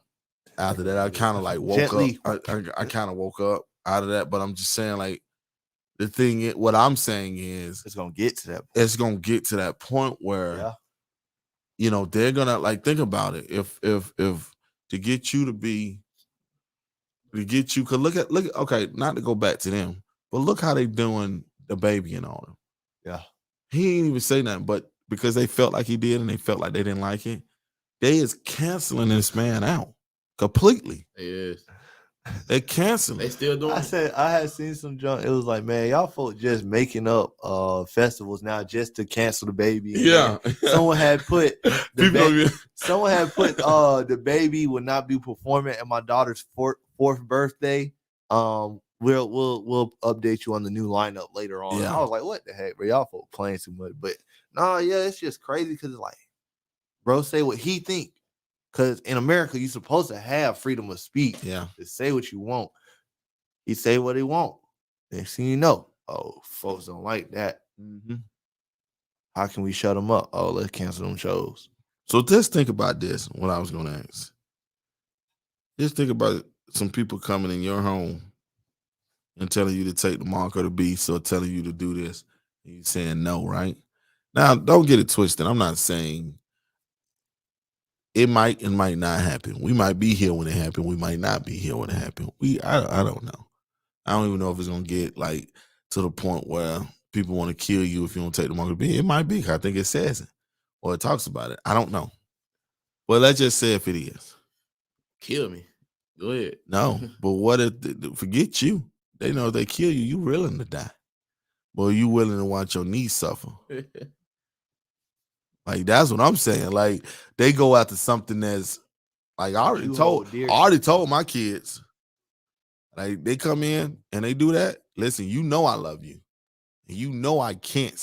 after that, I kind of like woke up. I kind of woke up out of that. But I'm just saying, like what I'm saying is, it's gonna get to that. It's gonna get to that point where, they're gonna like think about it. If to get you cause look at okay, not to go back to them, but look how they doing the baby and all them. Yeah, he didn't even say nothing, but because they felt like he did and they felt like they didn't like it. They is canceling this man out completely. Yes. They canceling. They still doing I it. said I had seen some junk. It was like, man, y'all folk just making up festivals now just to cancel the baby. And Yeah. someone had put People don't even- someone had put the baby will not be performing at my daughter's fourth birthday. We'll update you on the new lineup later on. Yeah. I was like, what the heck, bro? Y'all folk playing too much. But no, yeah, it's just crazy because it's like, bro, say what he think. Because in America, you're supposed to have freedom of speech. Yeah. To say what you want. He say what he want. Next thing you know, oh, folks don't like that. Mm-hmm. How can we shut them up? Oh, let's cancel them shows. So just think about this, what I was going to ask. Just think about some people coming in your home and telling you to take the mark of the beast or telling you to do this. And you saying no, right? Now, don't get it twisted. I'm not saying it might and might not happen. We might be here when it happened. We might not be here when it happened. I don't know. I don't even know if it's going to get like to the point where people want to kill you if you don't take the mark of the beast. It might be. I think it says it or it talks about it. I don't know. Well, let's just say if it is. Kill me. Go ahead. No, but what if, forget you. They know if they kill you, you willing to die. Well, you willing to watch your niece suffer. Like, that's what I'm saying. Like, they go after something that's, like, I already told my kids. Like, they come in and they do that. Listen, you know I love you. And you know I can't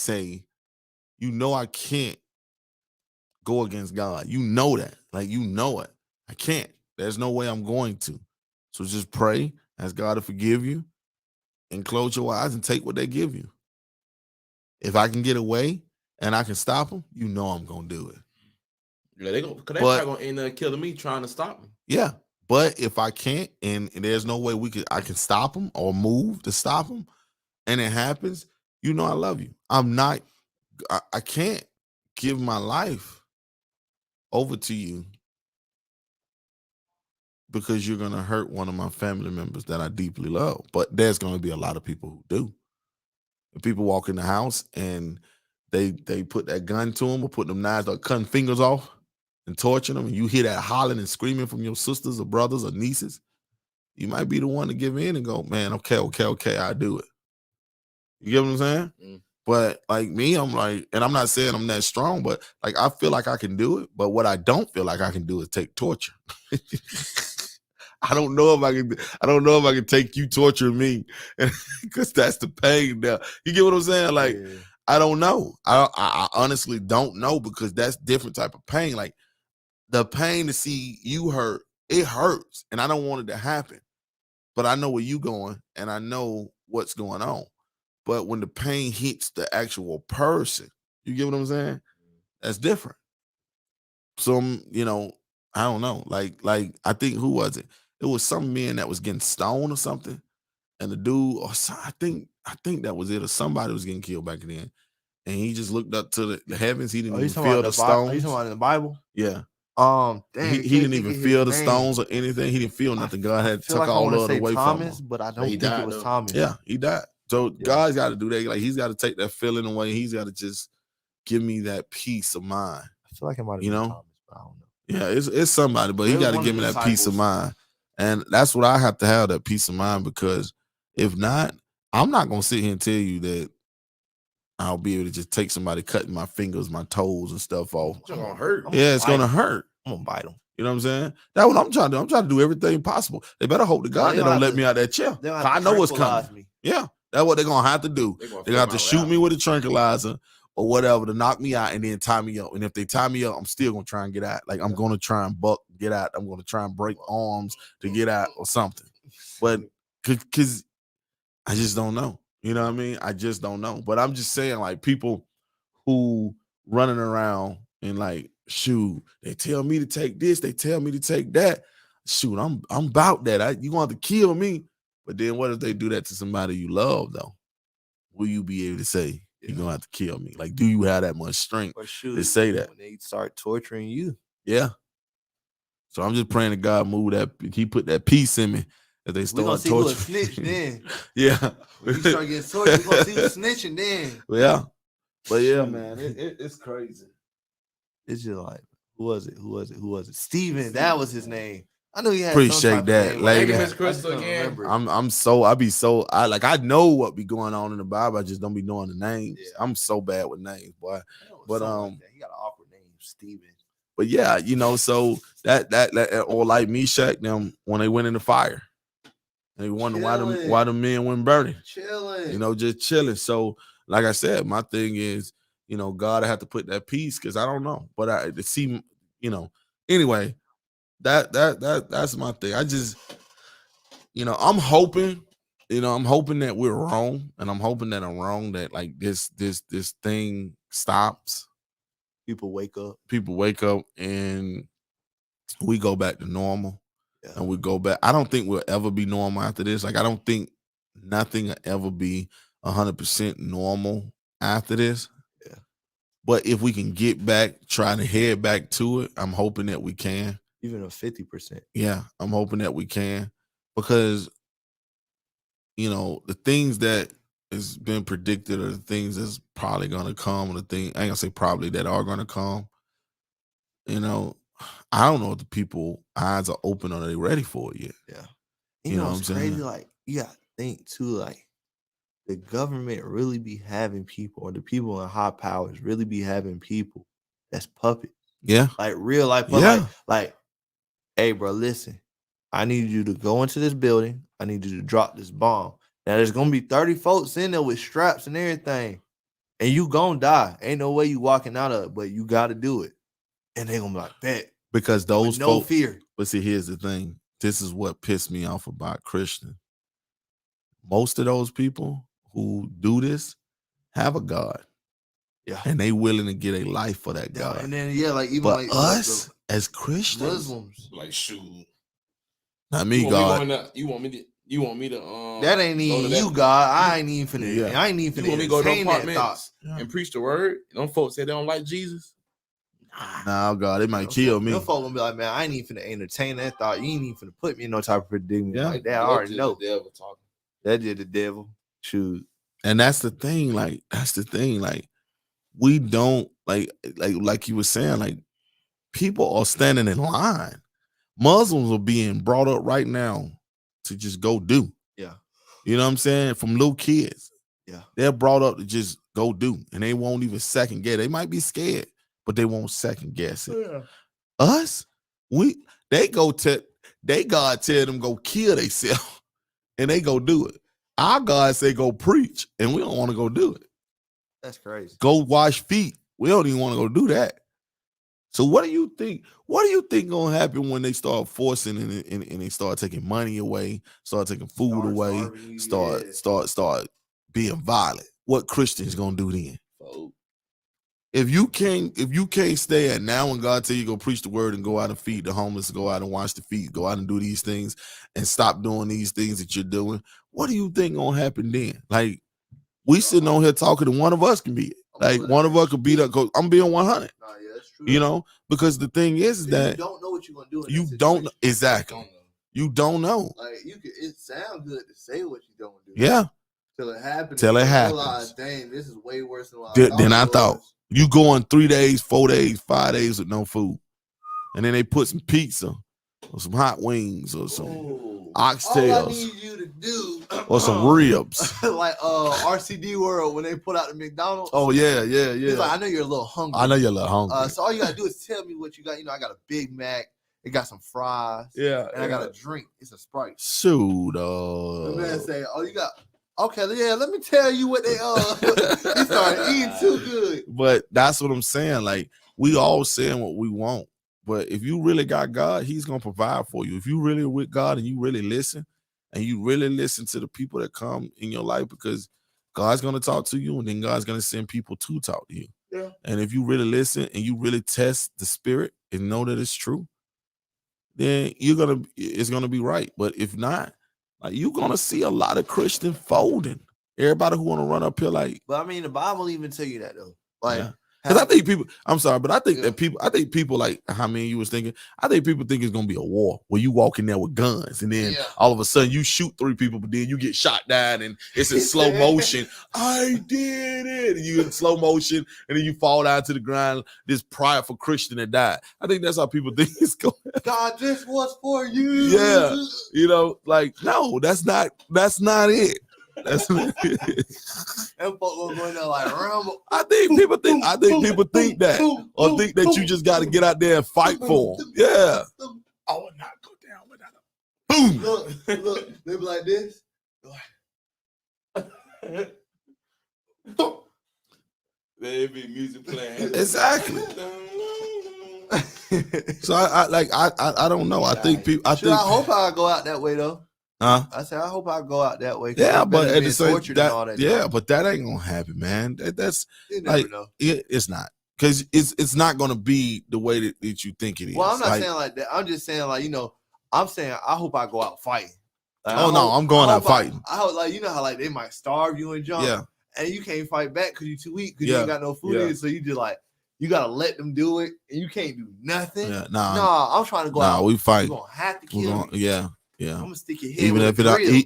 go against God. You know that. Like, you know it. I can't. There's no way I'm going to. So just pray, ask God to forgive you, and close your eyes and take what they give you. If I can get away and I can stop them, you know I'm going to do it. Yeah, they're probably going to end up killing me trying to stop me. Yeah. But if I can't, and there's no way I can stop them or move to stop them, and it happens, you know I love you. I can't give my life over to you because you're going to hurt one of my family members that I deeply love. But there's going to be a lot of people who do. If people walk in the house and they put that gun to them or put them knives or cutting fingers off and torturing them, and you hear that hollering and screaming from your sisters or brothers or nieces, you might be the one to give in and go, man, okay, I do it. You get what I'm saying? Mm. But like me, I'm like, and I'm not saying I'm that strong, but like I feel like I can do it. But what I don't feel like I can do is take torture. I don't know if I can take you torturing me, because that's the pain now. You get what I'm saying? Like, yeah. I don't know. I honestly don't know, because that's different type of pain. Like, the pain to see you hurt, it hurts, and I don't want it to happen. But I know where you going, and I know what's going on. But when the pain hits the actual person, you get what I'm saying? That's different. So, I don't know. Like I think, who was it? It was some man that was getting stoned or something, and the dude, I think that was it, or somebody was getting killed back then, and he just looked up to the heavens. He didn't even feel the stones. Are you talking about in the Bible? Yeah. Dang, he didn't even feel the stones or anything. He didn't feel nothing. God had took like all of it away Thomas, from him. But I don't think it was Thomas. Yeah, he died. So God's got to do that. Like, he's got to take that feeling away. He's got to just give me that peace of mind. I feel like it might have been Thomas, but I don't know. Yeah, it's somebody, but he got to give me that peace of mind. And that's what I have to have, that peace of mind, because if not, I'm not going to sit here and tell you that I'll be able to just take somebody cutting my fingers, my toes and stuff off. It's going to hurt. Yeah, it's going to hurt. I'm going to bite them. You know what I'm saying? That's what I'm trying to do. I'm trying to do everything possible. They better hope to God they don't let me out that chair. I know what's coming. Me. Yeah, that's what they're going to have to do. They're going to have to shoot me with a tranquilizer or whatever to knock me out and then tie me up. And if they tie me up, I'm still going to try and get out. Like, I'm going to try and get out. I'm going to try and break arms to get out or something. But because I just don't know. You know what I mean? I just don't know. But I'm just saying, like, people who running around and like, shoot, they tell me to take this, they tell me to take that. Shoot, I'm about that. You going to have to kill me. But then what if they do that to somebody you love, though? Will you be able to say, you're going to have to kill me? Like, do you have that much strength to say that? When they start torturing you. Yeah. So I'm just praying to God move that. He put that peace in me if they start torturing. We're going to see who a snitch then. Yeah. When you start getting tortured, we're going to see who's snitching then. Yeah. But yeah, man, it's crazy. It's just like, who was it? Steven, that was his name. I knew he had Appreciate that, lady. Miss Crystal again. I know what be going on in the Bible. I just don't be knowing the names. Yeah. I'm so bad with names, boy. But like he got an awkward name, Steven. But yeah, you know, so that or like Meshach them when they went in the fire. They wonder why the men went burning. Chilling. You know, just chilling. So, like I said, my thing is, you know, God, I have to put that peace because I don't know. But I to see, you know, anyway, that's my thing. I just, you know, I'm hoping that we're wrong, and I'm hoping that I'm wrong, that like this thing stops. People wake up and we go back to normal. And we go back. I don't think we'll ever be normal after this. Like, I don't think nothing will ever be 100% normal after this. Yeah. But if we can get back, try to head back to it, I'm hoping that we can. Even a 50%. Yeah, I'm hoping that we can. Because, you know, the things that has been predicted are the things that's probably going to come. I ain't going to say probably, that are going to come. You know, I don't know if the people eyes are open or they ready for it yet. Yeah. You know what's crazy? Like, you got to think too, like, the government really be having people, or the people in high powers really be having people that's puppets. Yeah. Like real life puppets. Yeah. Like, hey, bro, listen, I need you to go into this building. I need you to drop this bomb. Now, there's going to be 30 folks in there with straps and everything. And you going to die. Ain't no way you walking out of it, but you got to do it. And they going to be like, bet. Because those no folks, fear. But see, here's the thing. This is what pissed me off about Christian. Most of those people who do this have a God. Yeah. And they willing to get a life for that God. And then, like, even but like us as Christians, Muslims, like, shoot. Not me, God. You want me to that ain't even you, God. I ain't even finna. I ain't even finna. You want me to go to them apartments Yeah. and preach the word? Them folks say they don't like Jesus. Nah, God, they might kill me. Them folks gonna be like, man, I ain't even finna entertain that thought. You ain't even finna put me in no type of predicament like that. I already know. The devil talking. That did the devil. Shoot. And that's the thing. Like, we don't like you were saying. Like, people are standing in line. Muslims are being brought up right now to just go do. Yeah. You know what I'm saying? From little kids. Yeah. They're brought up to just go do. And they won't even second guess. They might be scared, but they won't second guess it. Yeah. Us, they God tell them go kill themselves and they go do it. Our God say go preach and we don't want to go do it. That's crazy. Go wash feet. We don't even want to go do that. So what do you think? What do you think gonna happen when they start forcing and they start taking money away, start taking food away, start being violent? What Christians gonna do then? If you can't stay at now when God tell you go preach the word and go out and feed the homeless, go out and wash the feet, go out and do these things and stop doing these things that you're doing, what do you think gonna happen then? Like, we sitting on here talking and one of us can be it. Like, one of us could beat up. I'm being 100. Nah, yeah, that's true. You know, because the thing is that you don't know what you're gonna do. You don't know. Exactly. You don't know. Like, it sounds good to say what you don't do. Yeah. Till it happens. Till it happens. Realize, dang, this is way worse than I thought. You going 3 days, 4 days, 5 days with no food, and then they put some pizza or some hot wings or some oxtails. All I need you to do, or some ribs, like RCD World when they put out the McDonald's. Oh yeah. He's like, I know you're a little hungry. So all you gotta do is tell me what you got. You know, I got a Big Mac. It got some fries. Yeah, and I got a drink. It's a Sprite. Shoot, the man say, "Oh, you got." Okay, yeah, let me tell you what they he started eating too good. But that's what I'm saying. Like, we all saying what we want. But if you really got God, he's gonna provide for you. If you really with God and you really listen, and you really listen to the people that come in your life, because God's gonna talk to you, and then God's gonna send people to talk to you. Yeah. And if you really listen and you really test the spirit and know that it's true, then it's gonna be right. But if not, like, you're gonna see a lot of Christians folding. Everybody who want to run up here, like, but I mean, the Bible even tell you that though. Like, Because I think people, I'm sorry, but I think that people like how many you was thinking, I think people think it's gonna be a war where you walk in there with guns and then all of a sudden you shoot 3 people, but then you get shot down and it's in slow motion. I did it. And you in slow motion, and then you fall down to the ground, this prideful Christian that died. I think that's how people think it's going. God, this was for you. Yeah. You know, like, no, that's not it. That's what it is. Them folks gonna go in there like Rambo. I think people think that, or think that you just got to get out there and fight for them. Yeah. I will not go down without a boom. Look, they be like this. Baby, music playing. Exactly. So I don't know. I think people. I hope I go out that way though. Huh? I said I hope I go out that way. Yeah, but at the same that, but that ain't gonna happen, man. That's you never like know. It's not, because it's not gonna be the way that you think it is. Well, I'm not saying like that. I'm just saying like, I'm saying I hope I go out fighting. Like, I'm going out fighting. I hope, like, how like they might starve you and jump. Yeah. And you can't fight back because you're too weak because you ain't got no food in, so you just like you gotta let them do it and you can't do nothing. Yeah, I'm trying to go out. We fight. You're gonna have to kill me. Yeah. I'm gonna stick your head Even if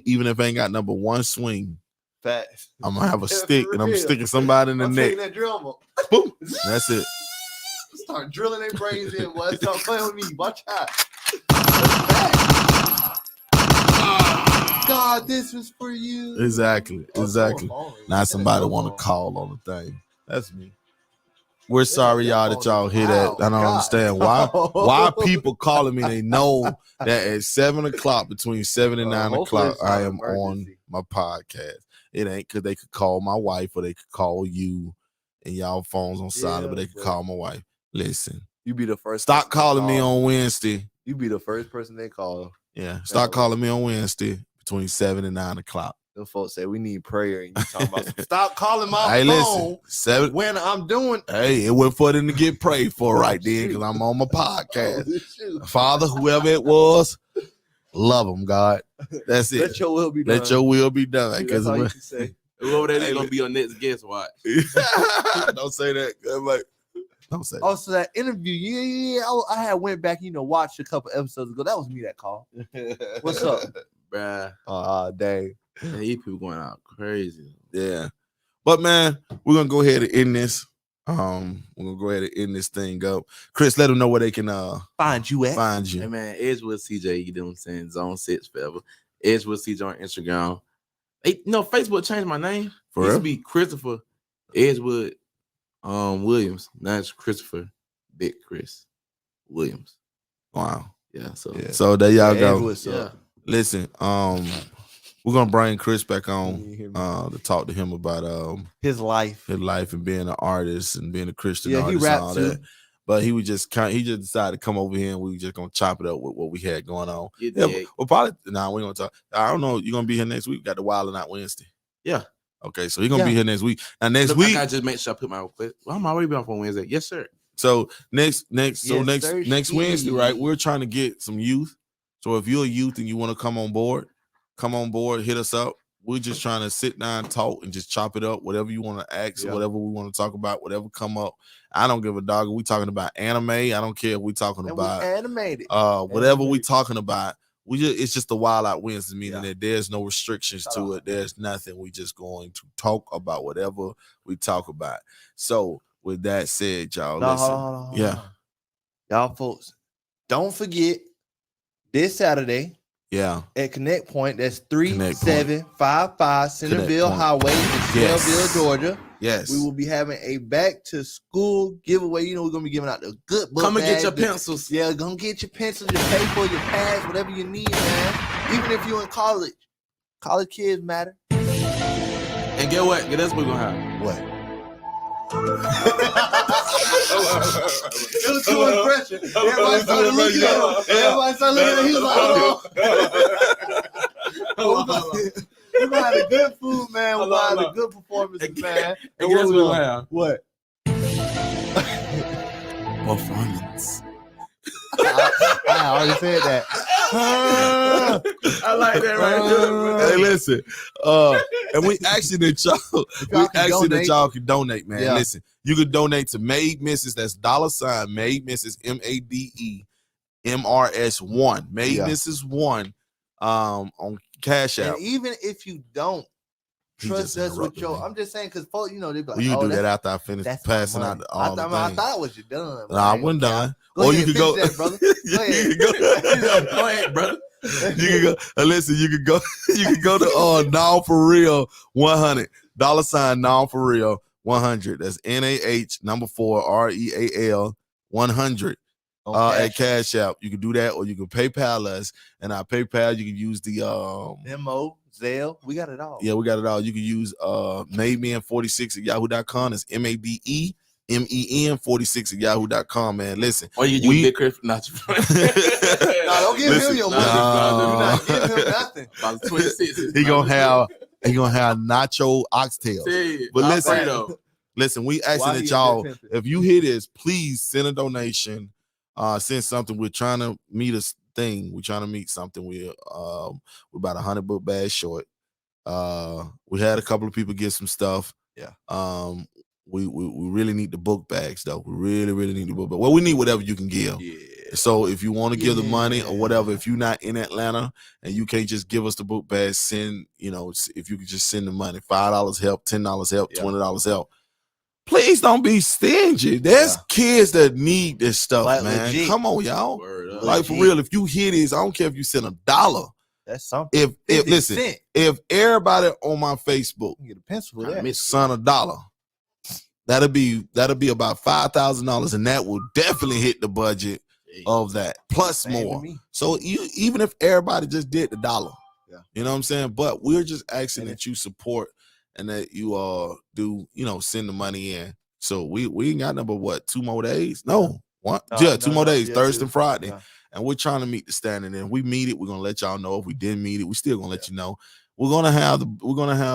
even if it ain't got number one swing, facts. I'm gonna have a stick and I'm sticking somebody in the neck. That drum. Boom. That's it. Start drilling their brains in, boy. Start playing with me. Watch out. God, this was for you. Exactly. Now somebody want to call on the thing. That's me. We're sorry, y'all, that y'all hear that. I don't understand why people calling me. They know that at 7 o'clock, between 7 and 9 o'clock, I am on my podcast. It ain't because they could call my wife or they could call you, and y'all phones on silent, but they could call my wife. Listen, you be the first. Stop calling me on Wednesday. You be the first person they call. Yeah, start calling me on Wednesday between 7 and 9 o'clock. Them folks say we need prayer, and you talking about stop calling my phone. Listen, 7 when I'm doing. Hey, it went for them to get prayed for right then because I'm on my podcast. Father, whoever it was, love them, God. That's it. Let your will be done. Let your will be done. That's all you can say. Whoever that is gonna be your next guest, watch. Don't say that. I'm like, don't say that. Also, that interview, I had went back, watched a couple episodes ago. That was me that called. What's up, bruh? Dang. Man, these people going out crazy. Yeah. But man, we're gonna go ahead and end this. We're gonna go ahead and end this thing up. Chris, let them know where they can find you at. Find you. Hey man, Edgewood CJ, you know what I'm saying? Zone 6 forever. Edgewood CJ on Instagram. Hey, Facebook changed my name. For it real? used to be Christopher Edgewood Williams. Now it's Christopher Big Chris Williams. Wow. Yeah. So there y'all go. Yeah. Listen, we're gonna bring Chris back on to talk to him about his life and being an artist and being a Christian artist. He rapped and all too. that. But he just decided to come over here and we just gonna chop it up with what we had going on. Yeah, we're probably we're gonna talk. I don't know. You're gonna be here next week. We got the Wild and Out Wednesday. Yeah. Okay, so you're gonna be here next week. Now next week, I just make sure I put my request. Well, I'm already off on Wednesday. Yes, sir. So next Wednesday, right? We're trying to get some youth. So if you're a youth and you want to come on board, hit us up. We're just trying to sit down, talk, and just chop it up. Whatever you want to ask, whatever we want to talk about, whatever come up. I don't give a dog. We talking about anime. I don't care if we talking about animated. Whatever we talking about. It's just a Wild Out Wednesday, meaning that there's no restrictions to it. There's nothing. We just going to talk about whatever we talk about. So with that said, y'all, listen. Y'all folks, don't forget this Saturday. Yeah. At Connect Point, that's 3755 Centerville Highway in Snellville, Georgia. Yes. We will be having a back to school giveaway. We're gonna be giving out the good book. Come and get your pencils. Yeah, come get your pencils, your paper, your pads, whatever you need, man. Even if you're in college. College kids matter. And get what? Guess what we're gonna have? What? It was too much pressure. Everybody started looking at him. He was like, we're gonna have a good food, man. We're gonna have a good performances, man. And guess what we'll have? What? Performance. I already said that. I like that right there. Hey, listen. And we actually that y'all can donate, man. Yeah. Listen, You could donate to Made Misses. That's $ Made Misses MADEMRS1. Made Misses 1 on Cash App. And even if you don't trust us with interrupted me. I'm just saying, because folks, you know, they be like, Well, you can oh, do that after I finish that's passing my out money. all the I things. thought it was you done. No, I wasn't done. Go ahead, you could go, that, brother. Go ahead. you can go, Go ahead, brother. you can go. Listen, you can go. You can go to Now For Real 100 $ Now For Real 100. That's NAH 4 REAL 100 at Cash App. You can do that, or you can PayPal us. And our PayPal, you can use the Venmo, Zelle. We got it all. Yeah, we got it all. You can use mademen46 at yahoo.com. It's MADEMEN46 at yahoo.com, man. Listen. Or you use Big Chris. Not your No, don't give him your money. Do not give him nothing. About 26. He gonna have nacho oxtails. But listen, we asking that y'all, if you hear this, please send a donation. Send something. We're trying to meet a thing. We're trying to meet something. We're about 100 book bags short. We had a couple of people get some stuff. Yeah. We really need the book bags though. We really need the book bags. Well, we need whatever you can give. Yeah. So if you want to give the money or whatever, if you're not in Atlanta and you can't just give us the book bags, send, if you could just send the money. $5 help, $10 help, $20 help. Please don't be stingy. There's kids that need this stuff, like, man. Legit. Come on, y'all. Like for real, if you hear this, I don't care if you send $1. That's something. If everybody on my Facebook get a pencil for that, send $1, that'll be about $5,000, and that will definitely hit the budget of that plus more. So even if everybody just did the $1, you know what I'm saying? But we're just asking that you support and that you do, send the money in. So we ain't got number 2 more days? No. What? No, 2 more days, Thursday and Friday. Yeah. And we're trying to meet the standard. And if we meet it, we're gonna let y'all know. If we didn't meet it, we're still gonna let you know. We're gonna have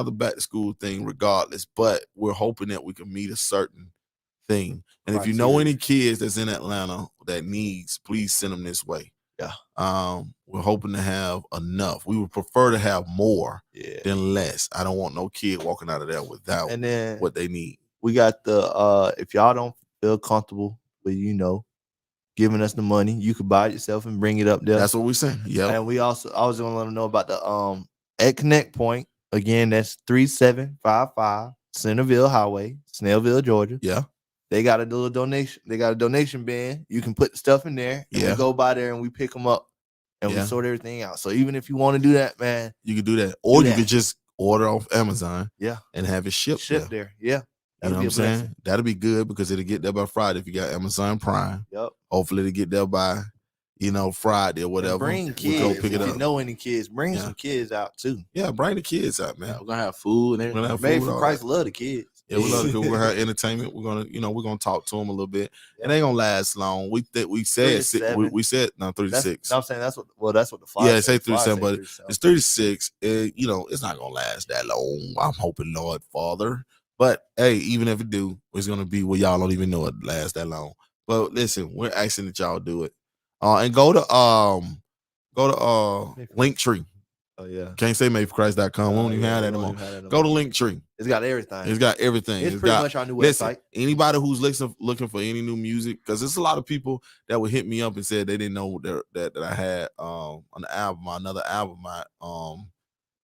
the back to school thing regardless, but we're hoping that we can meet a certain thing. And if you know any kids that's in Atlanta that needs, please send them this way. Yeah. We're hoping to have enough. We would prefer to have more than less. I don't want no kid walking out of there without what they need. We got the if y'all don't feel comfortable with giving us the money, you could buy it yourself and bring it up there. That's what we're saying. Yeah. And I was gonna let them know about the at Connect Point. Again, that's 3755 Centerville Highway, Snellville, Georgia. Yeah. They got a little donation. They got a donation bin. You can put the stuff in there. And we go by there and we pick them up and we sort everything out. So even if you want to do that, man, you can do that. Or you could just order off Amazon. Yeah. And have it shipped there. Yeah. You know what I'm saying? That'll be good because it'll get there by Friday if you got Amazon Prime. Yep. Hopefully it'll get there by, Friday or whatever. And bring kids. We'll go pick it up. If you know any kids, bring some kids out too. Yeah, bring the kids out, man. Yeah, we're gonna have food and everything. We're gonna have Made food, for Christ love the kids. Yeah, we love to we're gonna have entertainment. We're gonna talk to them a little bit. It ain't gonna last long. We said 36. No, I'm saying that's what the fly. Yeah, say 37, but it's 36. It's not gonna last that long. I'm hoping, Lord Father. But hey, even if it do, it's gonna be where y'all don't even know it lasts that long. But listen, we're asking that y'all do it. And go to Linktree. Oh yeah. Can't say madeforchrist.com. We don't even have that anymore. Go to Linktree. It's got everything. It's got everything. It's pretty much our new website. Anybody who's looking for any new music, because there's a lot of people that would hit me up and said they didn't know that I had another album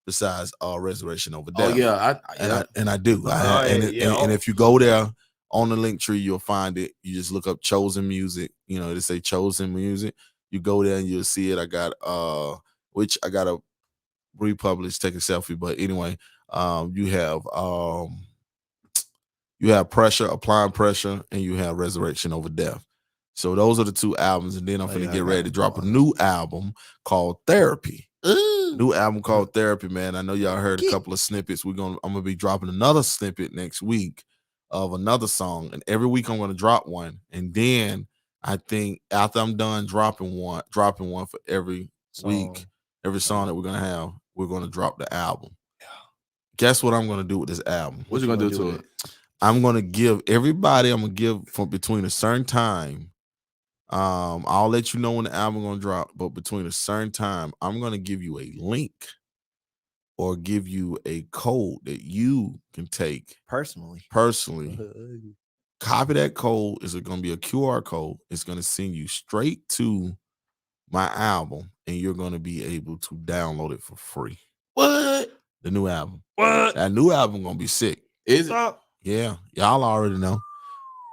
besides Resurrection Over Death. Oh yeah, I do. And if you go there on the Linktree, you'll find it. You just look up Chosen Music. They say Chosen Music. You go there and you'll see it. I got which I got a republish, take a selfie, but anyway, you have Pressure, Applying Pressure, and you have Resurrection Over Death. So those are the 2 albums, and then I'm finna get ready to drop a new album called Therapy. New album called Therapy, man. I know y'all heard a couple of snippets. I'm gonna be dropping another snippet next week of another song, and every week I'm gonna drop one, and then I think after I'm done dropping one for every week, every song that we're gonna have, we're gonna drop the album. Yeah. Guess what I'm gonna do with this album? What you gonna do to it? I'm gonna give everybody. I'm gonna give from between a certain time. I'll let you know when the album gonna drop, but between a certain time, I'm gonna give you a link or give you a code that you can take personally Copy that code. It's going to be a QR code. It's going to send you straight to my album, and you're going to be able to download it for free. What? The new album. What? That new album going to be sick. Is it? Yeah. Y'all already know.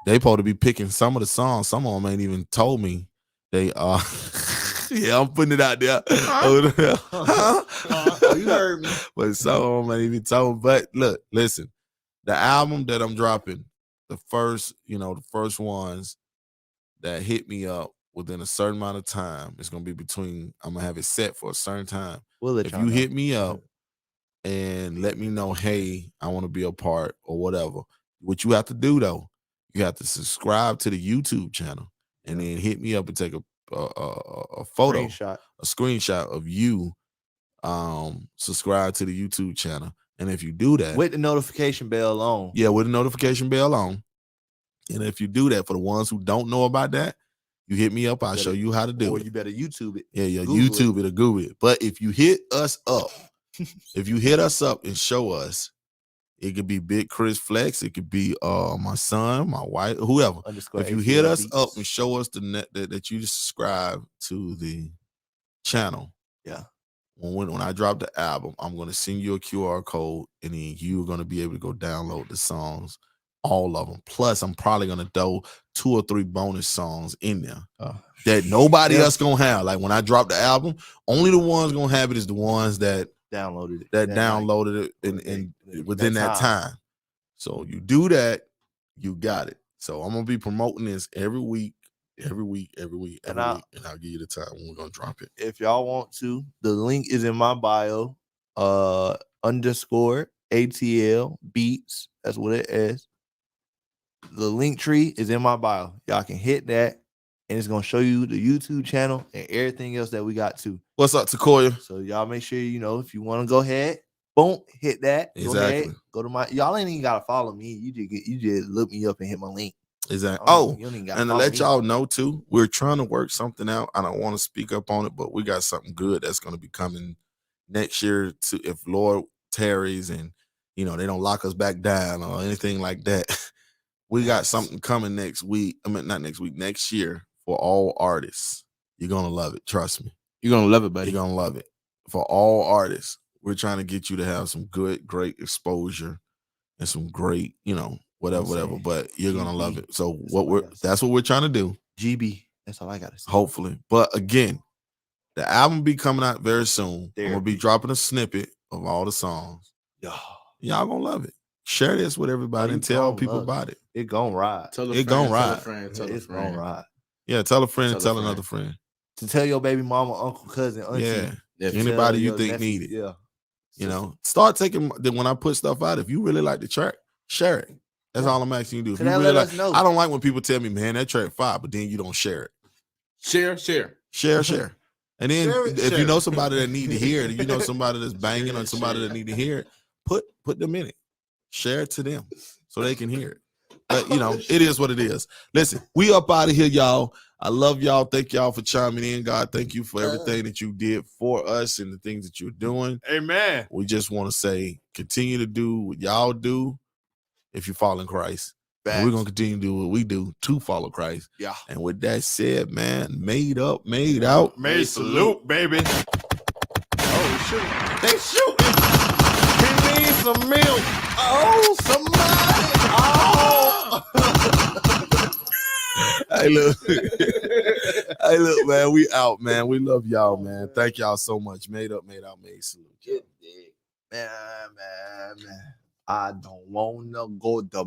They supposed to be picking some of the songs. Some of them ain't even told me. They yeah, I'm putting it out there. Oh, you heard me. But some of them ain't even told me. But look, listen. The album that I'm dropping, the first ones that hit me up within a certain amount of time, it's gonna be between. I'm gonna have it set for a certain time. If you hit me up and let me know, hey, I want to be a part or whatever. What you have to do though, you have to subscribe to the YouTube channel and then hit me up and take a photo, a screenshot of you subscribe to the YouTube channel. And if you do that with the notification bell on. Yeah, with the notification bell on. And if you do that, for the ones who don't know about that, you hit me up. I'll show you how to do it. Or you better YouTube it. Yeah, YouTube it or Google it. But if you hit us up, and show us, it could be Big Chris Flex, it could be my son, my wife, whoever. If you hit us up and show us that you subscribe to the channel, yeah. When I drop the album, I'm going to send you a QR code, and then you're going to be able to go download the songs, all of them. Plus, I'm probably going to throw 2 or 3 bonus songs in there that nobody else going to have. Like when I drop the album, only the ones going to have it is the ones that downloaded it. Downloaded it in within that time. So you do that, you got it. So I'm going to be promoting this every week. And I'll give you the time when we're gonna drop it. If y'all want to, the link is in my bio. _ ATL beats. That's what it is. The link tree is in my bio. Y'all can hit that, and it's gonna show you the YouTube channel and everything else that we got too. What's up, Takoya? So y'all make sure if you want to go ahead, boom, hit that. Exactly. Go ahead, go to my. Y'all ain't even gotta follow me. You just look me up and hit my link. Exactly. And to let y'all know too, we're trying to work something out. I don't want to speak up on it, but we got something good that's going to be coming next year. If Lord tarries and they don't lock us back down or anything like that, we got something coming next week. I mean, not next week, next year for all artists. You're gonna love it. Trust me. You're gonna love it, buddy. You're gonna love it. For all artists, we're trying to get you to have some good, great exposure and some great, whatever. But you're gonna love it. So that's what we're trying to do. GB. That's all I gotta say. Hopefully. But again, the album be coming out very soon. I'm gonna be dropping a snippet of all the songs. Y'all gonna love it. Share this with everybody and tell people about it. It gonna ride. Tell a friend. Gonna ride. Yeah, tell a friend, tell another friend. To tell your baby mama, uncle, cousin, auntie. Yeah. Anybody you think need it. Yeah. Start taking when I put stuff out. If you really like the track, share it. That's all I'm asking you to do. If you really let us know. I don't like when people tell me, man, that track fire, but then you don't share it. Share. And then if you know somebody that need to hear it, you know somebody that's banging or somebody that need to hear it, put them in it. Share it to them so they can hear it. But it is what it is. Listen, we up out of here, y'all. I love y'all. Thank y'all for chiming in. God, thank you for everything that you did for us and the things that you're doing. Amen. We just want to say, continue to do what y'all do if you follow Christ. And we're going to continue to do what we do to follow Christ. Yeah. And with that said, man, made up, made out. Made salute, baby. Oh, shoot. They shooting. He needs some milk. Oh, somebody. Oh. Hey, look, man. We out, man. We love y'all, man. Thank y'all so much. Made up, made out, made salute. Man. I don't want to go to